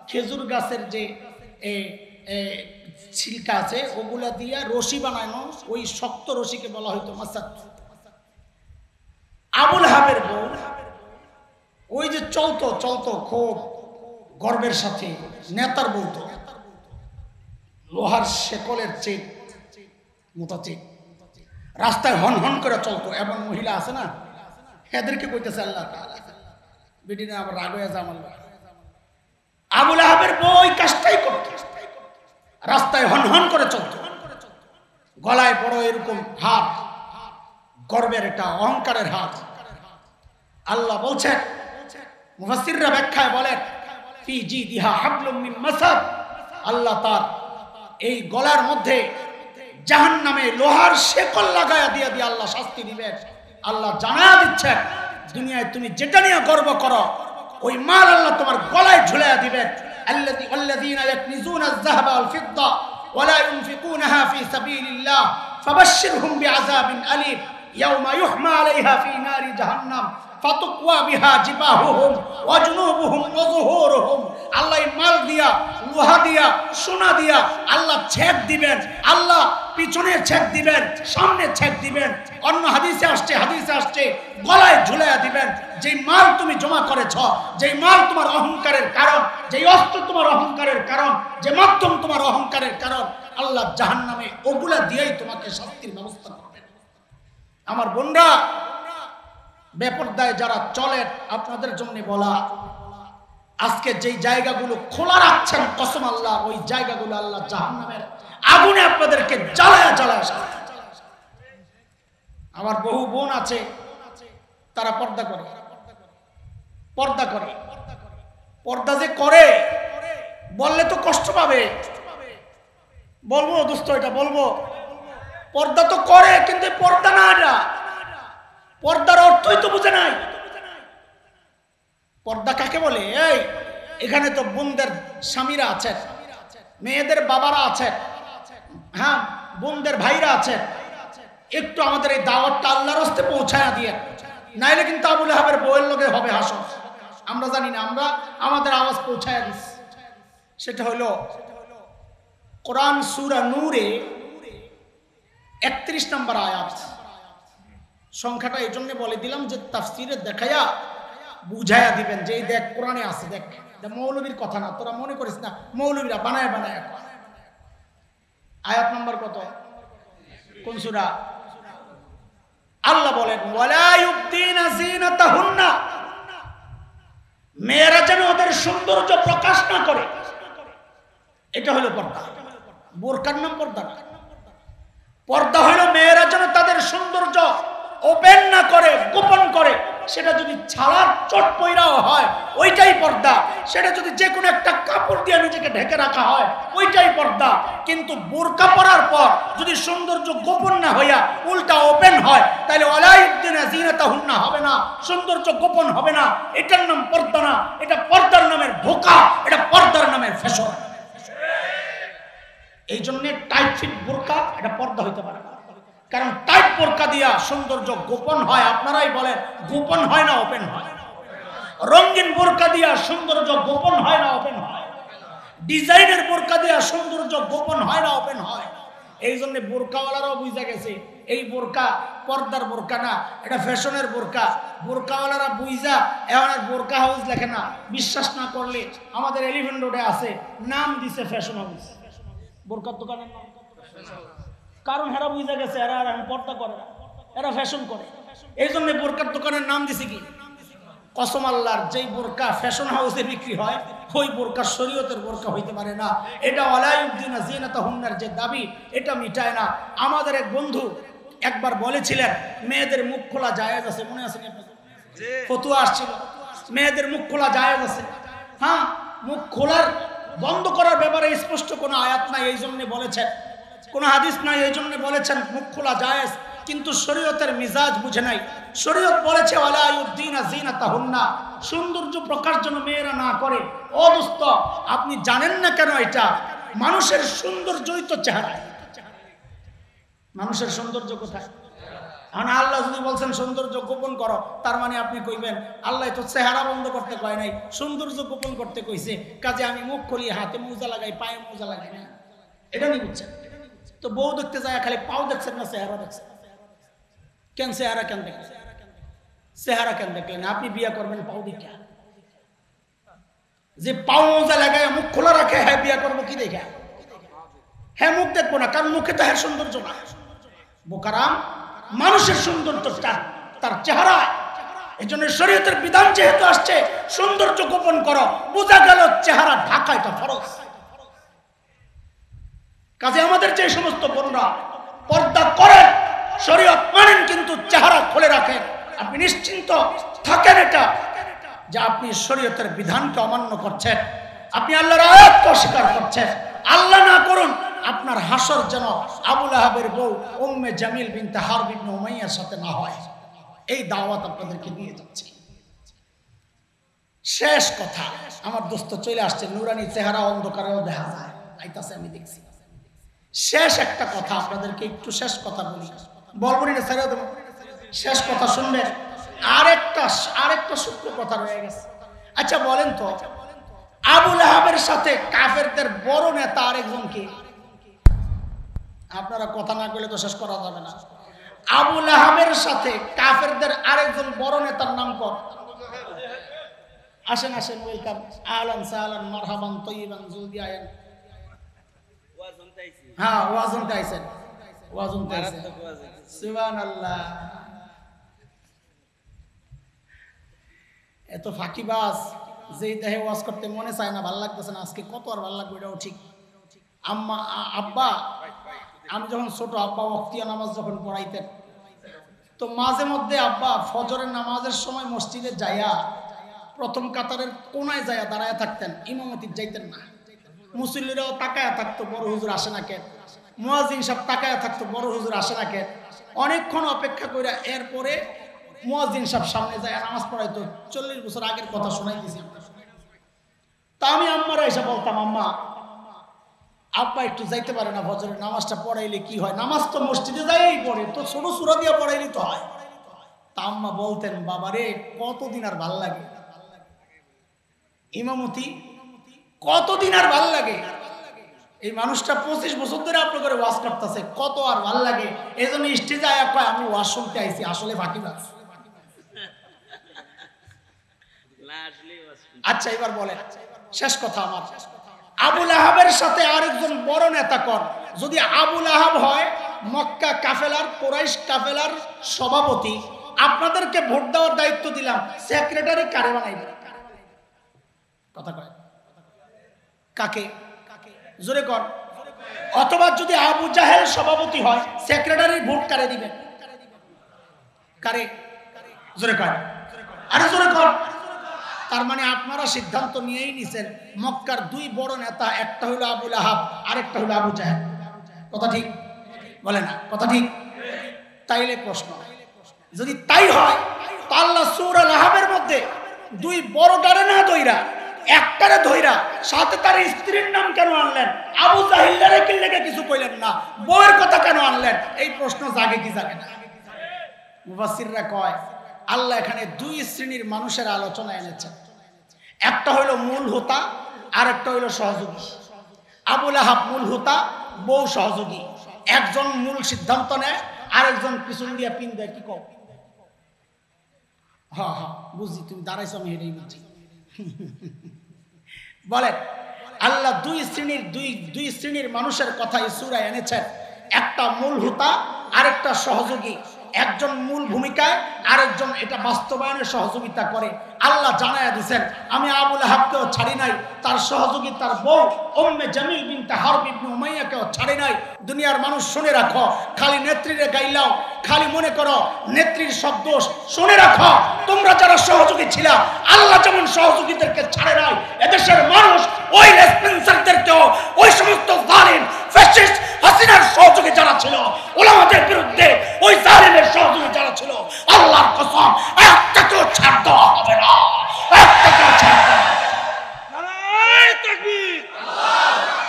খেজুর গাছের যে ছিলকা আছে ওগুলা দিয়া রশি বানানো, ওই শক্ত রশিকে বলা হয়তো মাসাদ। আবু লাহাবের বউ ওই যে চলতো খুব গর্বের সাথে, নেতার বলতো, লোহার শেকলের চেক মোটা চেক, রাস্তায় হন হন করে চলতো। এমন মহিলা আছে না, এদেরকে কইতেছে আল্লাহ তাআলা, বেটি না আবার রাগ হয়ে যা আমার। আবু লাহাবের বউ ওই কাজটাই করত, রাস্তায় হন হন করে চলতো, গলায় বড় এরকম হাত, গর্বের এটা অহংকারের হাত। আল্লাহ বলছেন, মুফাসসিররা ব্যাখ্যায় বলেন, ফি জিদিহা হাবলুম মিন মাসাদ। আল্লাহ তার এই গলার মধ্যে জাহান্নামে লোহার শেকল লাগায়া দিয়ে দিয়ে আল্লাহ শাস্তি দিবেন। আল্লাহ জানায়া দিচ্ছেন, দুনিয়ায় তুমি যেটা নিয়ে গর্ব করো ওই মাল আল্লাহ তোমার গলায় ঝুলাইয়া দিবেন। আল্লাযীনা ইয়াকনিজুনা আয-যাহাবা ওয়াল ফিদ্দা ওয়া লা ইউনফিকুনাহা ফি সাবিলিল্লাহ ফাবাশশিরহুম বিআযাবিন আলীম ইয়াওমা ইউহমা আলাইহা ফি নারি জাহান্নাম ফাতুকওয়া বিহা জিবাহুহুম ওয়া জুনুবুহুম ওয়া যুহুরুহুম। আল্লাহ মাল দিয়া, লোহা দিয়া, সোনা দিয়া আল্লাহ ছেদ দিবেন। আল্লাহ পিছনে ছেদ দিবেন, সামনে ছেদ দিবেন। অন্য হাদিসে আসছে গলায় ঝুলাইয়া দিবেন। যেই মাল তুমি জমা করেছ, যেই মাল তোমার অহংকারের কারণ, যেই অস্ত্র তোমার অহংকারের কারণ, যে মাধ্যম তোমার অহংকারের কারণ, আল্লাহ জাহান্নামে ওগুলা দিয়েই তোমাকে শাস্তির ব্যবস্থা করবেন। আমার বোনরা, বেপরদায় যারা চলেন, আপনাদের জন্য বলা, আজকে যেই জায়গাগুলো খোলা রাখছেন কসম আল্লাহ, ওই জায়গাগুলো আল্লাহ জাহান্নামের আগুনে আপনাদেরকে জ্বালায়া জ্বালায়া শাস্তি। আমার বহু বোন আছে, তারা পর্দা করে, পর্দা যে করে বললে তো কষ্ট পাবে। বলবো দোস্ত, এটা বলবো, পর্দা তো করে কিন্তু পর্দা না, এটা পর্দার অর্থই তো বুঝে নাই। পর্দা কাকে বলে? এই এখানে তো বোনদের স্বামীরা আছেন, মেয়েদের বাবারা আছেন, হ্যাঁ বোনদের ভাইরা আছেন, একটু আমাদের এই দাওয়াতটা আল্লাহর রাস্তে পৌঁছায়া দিয়ে, নাইলে কিন্তু আবু লাহাবের বউয়ের লগে হবে হাসর। আমরা জানি না, আমরা আমাদের আওয়াজ পৌঁছায়া দিচ্ছি। সেটা হলো কোরআন সূরা নূরে 31 নম্বর আয়াত। সংখ্যাটা এই জন্য বলে দিলাম যে তাফসিরে দেখায়া বুঝায়া দিবেন যে এই দেখ কোরআনে আছে, দেখ মৌলবীর কথা না, তোরা মনে করিস না মৌলবীরা বানায় আয়াত নম্বর কত? কোন সূরা? আল্লাহ বলেন, ওয়ালা ইউবদিনা যিনাতাহুন্না, মেয়েরা যেন ওদের সৌন্দর্য প্রকাশ না করে। এটা হলো পর্দা। বোরকার নাম পর্দা না। পর্দা হলো মেয়েরা যেন তাদের সৌন্দর্য ওপেন না করে, গোপন করে, সেটা যদি ছালার চট পয়রাও হয় ওইটাই পর্দা, সেটা যদি যে কোনো একটা কাপড় দিয়ে নিজেকে ঢেকে রাখা হয় ওইটাই পর্দা। কিন্তু বোরকা পরার পর যদি সৌন্দর্য গোপন না হইয়া উল্টা ওপেন হয় তাহলে ওয়ালা ইবদিনা যিনাতাহুন্না হবে না, সৌন্দর্য গোপন হবে না। এটার নাম পর্দা না, এটা পর্দার নামের ধোঁকা, এটা পর্দার নামের ফ্যাশন। এই জন্য টাইট ফিট বোরকা এটা পর্দা হইতে পারে না, কারণ টাইট বোরকা দিয়া সৌন্দর্য গোপন হয়। আপনারাই বলেন গোপন হয় না ওপেন হয়? রঙিন বোরকা দিয়া সৌন্দর্য গোপন হয় না ওপেন হয়? ডিজাইনের বোরকা দিয়া সৌন্দর্য গোপন হয় না ওপেন হয়? এই জন্য বোরকাওয়ালারাও বুঝা গেছে এই বোরকা পর্দার বোরকা না, এটা ফ্যাশনের বোরকা। বোরকাওয়ালারা বুঝা এখন আর বোরকা হাউস লেখে না। বিশ্বাস না করলে আমাদের এলিফ্যান্ট রোডে আছে, নাম দিছে ফ্যাশন হাউস, বোরকার দোকানের নাম। কারণ এরা বুঝা গেছে এরা আর পর্দা করে না, এরা ফ্যাশন করে। এই জন্য বোরকার দোকানের নাম দিছে কি? কসম আল্লাহর, যেই বোরকা ফ্যাশন হাউসে বিক্রি হয় ওই বোরকা শরীয়তের বোরকা হইতে পারে না। এটা ওয়ালা ইবদিনা যিনাতাহুন্নার যে দাবি এটা মিটায় না। আমাদের এক বন্ধু একবার বলেছিলেন মেয়েদের মুখ খোলা জায়েজ আছে, মনে আছে কি আপনাদের? ফতোয়া আসছিল মেয়েদের মুখ খোলা জায়েজ আছে। হ্যাঁ, মুখ খোলার বন্ধ করার ব্যাপারে স্পষ্ট কোনো আয়াত নাই এই জন্য বলেছেন, কোনো হাদিস নাই এই জন্য বলেছেন মুখ খোলা জায়েজ। কিন্তু শরীয়তের মিজাজ বুঝে নাই। শরীয়ত বলেছে ওয়ালা ইউদ্দিনা যিনাতাহুন্না, সৌন্দর্য প্রকাশ যেন মেয়েরা না করে। ও দোস্ত, আপনি জানেন না কেন এটা? মানুষের সৌন্দর্যই তো চেহারায়। মানুষের সৌন্দর্য কোথায়? আল্লাহ যদি বলছেন সৌন্দর্য গোপন করো, তার মানে আপনি কইবেন আল্লাহ তো চেহারা বন্ধ করতে কয় নাই, সৌন্দর্য গোপন করতে কইছে। কাজে আমি মুখ খুলি, হাতে মোজা লাগাই, পায়ে মোজা লাগাই না, এটা নিয়ে বুঝছেন? তো বউ দেখতে যায় খালি পাও দেখছেন না চেহারা দেখছেন? কেন চেহারা কেন দেখলেন? চেহারা কেন দেখলেন? আপনি বিয়ে করবেন পাও দেখে? যে পাও মোজা লাগায় মুখ খোলা রাখে, হ্যাঁ বিয়ে করবো কি দেখে? হ্যাঁ মুখ দেখবো না, কারণ মুখে তো হ্যাঁ সৌন্দর্য না। বোকারাম, মানুষের সৌন্দর্য তার চেহারায়। এই জন্য শরীয়তের বিধান যেহেতু আসছে সৌন্দর্য গোপন করো, বোঝা গেল চেহারা ঢাকা এটা ফরজ। কাজে আমাদের যে সমস্ত বোনরা পর্দা করেন, শরীয়ত মানেন কিন্তু চেহারা খুলে রাখেন, আপনি নিশ্চিন্ত থাকেন এটা যে আপনি শরীয়তের বিধানকে অমান্য করছেন, আপনি আল্লাহর আয়াতকে অস্বীকার করছেন। আল্লাহ না করুন আপনার হাসর যেন আবু লাহাবের বউ উম্মে জামিল বিনতে হারব ইবনে উমাইয়ার সাথে না হয়। এই দাওয়াত আপনাদেরকে দিয়ে যাচ্ছি। শেষ কথা, আমার দোস্ত চলে আসছে, নুরানি চেহারা অন্ধকারেও দেখা যায়, আইতাছে আমি দেখছি। শেষ একটা কথা আপনাদেরকে একটু শেষ কথা বলি, বলবো না ছেড়ে দেবো, শেষ কথা শুনবেন। আরেকটা সূক্ষ্ম কথা রয়ে গেছে। আচ্ছা বলেন তো, আবু লাহাবের সাথে কাফেরদের বড় নেতা আরেকজন কি? আপনারা কথা না বলে তো শেষ করা যাবে না। আবু লাহাবের সাথে কাফেরদের আরেকজন বড় নেতার নাম কর। আসেন আসেন, ওয়েলকাম, আহলান সাহলান মারহাবান তয়্যিবান জলদি আয়েন। হ্যাঁ ওয়াজনতে আইছেন, ওয়াজনতে আইছেন, সুবহানাল্লাহ। এত ফাঁকিবাজ, যেই দেহে ওয়াজ করতে মনে চায় না, ভালো লাগতেছে না, আজকে কত আর ভালো লাগবে এটাও ঠিক। আব্বা, আমি যখন ছোট, আব্বা ওয়াক্তিয়া নামাজ যখন পড়াইতেন, তো মাঝে মধ্যে আব্বা ফজরের নামাজের সময় মসজিদে যাইয়া প্রথম কাতারের কোনায় যাইয়া দাঁড়ায় থাকতেন, ইমামতি যাইতেন না। মুসল্লিরাও তাকায়া থাকতো, বড় হুজুর আসে না কেন? মুয়াজ্জিন সাহেব তাকায়া থাকতো, বড় হুজুর আসে না কেন? অনেকক্ষণ অপেক্ষা করে এরপরে মুয়াজ্জিন সাহেব সামনে যায় নামাজ পড়াইতো। 40 বছর আগের কথা শোনাই দিয়েছি। তা আমি আম্মারা এসে বলতাম, আম্মা আব্বা একটু যাইতে পারে না, ফজরের নামাজটা পড়াইলে কি হয়? নামাজ তো মসজিদে যাইই পড়ে, তো ছোট সূরা দিয়ে পড়াইলে তো হয়। তা আম্মা বলতেন, বাবারে কতদিন আর ভাল লাগে ইমামতি, কতদিন আর ভাল লাগে? এই মানুষটা 25 বছর ধরে আপনার করে ওয়াজ করতেছে, কত আর ভাল লাগে? এই জন্য স্টেজে আয়া কয় আমি ওয়াজ শুনতে আইছি, আসলে ফাঁকিবাজ। আচ্ছা এবার বলেন, শেষ কথা আমার, আবু লাহাবের সাথে আরেকজন বড় নেতা কর। যদি আবু লাহাব হয় মক্কা কাফেলার, কুরাইশ কাফেলার সভাপতি, আপনাদেরকে ভোট দেওয়ার দায়িত্ব দিলাম, সেক্রেটারি কারে বানাইবে? কথা কয় কাকে? জোরে কর। অথবা যদি আবু জাহেল সভাপতি হয়, সেক্রেটারির ভোট কারে দিবেন? কারে? জোরে কর। আরে জোরে কর। তার মানে আপনারা সিদ্ধান্ত নিয়েই নিছেন মক্কার দুই বড় নেতা, একটা হলো আবু লাহাব, আরেকটা হলো আবু জাহেল। কথা ঠিক বলে না? কথা ঠিক? তাইলে প্রশ্ন, যদি তাই হয় তো আল্লাহ সূরা লাহাবের মধ্যে দুই বড় ডারে না ধইরা একটারে ধইরা সাথে তার স্ত্রীর নাম কেন আনলেন? আবু জাহিলের কি লেগে কিছু কইলেন না? বউয়ের কথা কেন আনলেন? এই প্রশ্ন জাগে কি জাগে না? মুফাসসিররা কয় আল্লাহ এখানে দুই শ্রেণীর মানুষের আলোচনা এনেছেন। একটা হইলো মূল হোতা, আর একটা হইলো সহযোগী। আবু লাহাব মূল হোতা, বউ সহযোগী। একজন মূল সিদ্ধান্ত নেয়, আরেকজন পিছন দিয়া পিন দেয়। কি কও? হ্যাঁ হ্যাঁ বুঝি, তুমি দাঁড়াইছো, আমি হেঁটেই বুঝি। বলেন আল্লাহ দুই শ্রেণীর মানুষের কথা এই সূরায় এনেছেন। একটা মূল হোতা, আরেকটা সহযোগী। একজন মূল ভূমিকায়, আরেকজন এটা বাস্তবায়নে সহযোগিতা করে। আল্লাহ জানায়া দিয়েছেন আমি আবু লাহাবকেও ছাড়ি নাই, তার সহযোগী তার বউ উম্মে জামিল বিনতে হারব ইবনে উমাইয়াকেও ছাড়ি নাই। দুনিয়ার মানুষ শুনে রাখো, খালি নেত্রীরে গাইলাও, খালি মনে করো নেত্রীর সব দোষ। শুনে রাখো, তোমরা যারা সহযোগী ছিল আল্লাহ যেমন সহযোগীদেরকে ছাড়ে নাই, এদেশের মানুষ ওই রেসপন্সারদেরকেও, ওই সমস্ত জালিম ফ্যাসিস্ট হাসিনার সহযোগী যারা ছিল, ওলামাদের বিরুদ্ধে ওই জালিমের সহযোগী যারা ছিল, আল্লাহর কসম একটাকেও ছাড় দেওয়া হবে না, একটাকেও ছাড় দেওয়া হবে না। নারায়ে তাকবীর,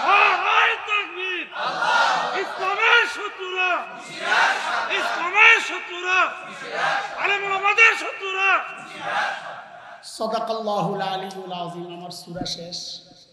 নারায়ে তাকবীর। ইসলামের শত্রুরা, ইসলামের শত্রুরা, আলেম ওলামাদের শত্রুরা। সাদাকাল্লাহুল আলিয়্যুল আযীম। আমার সূরা শেষ।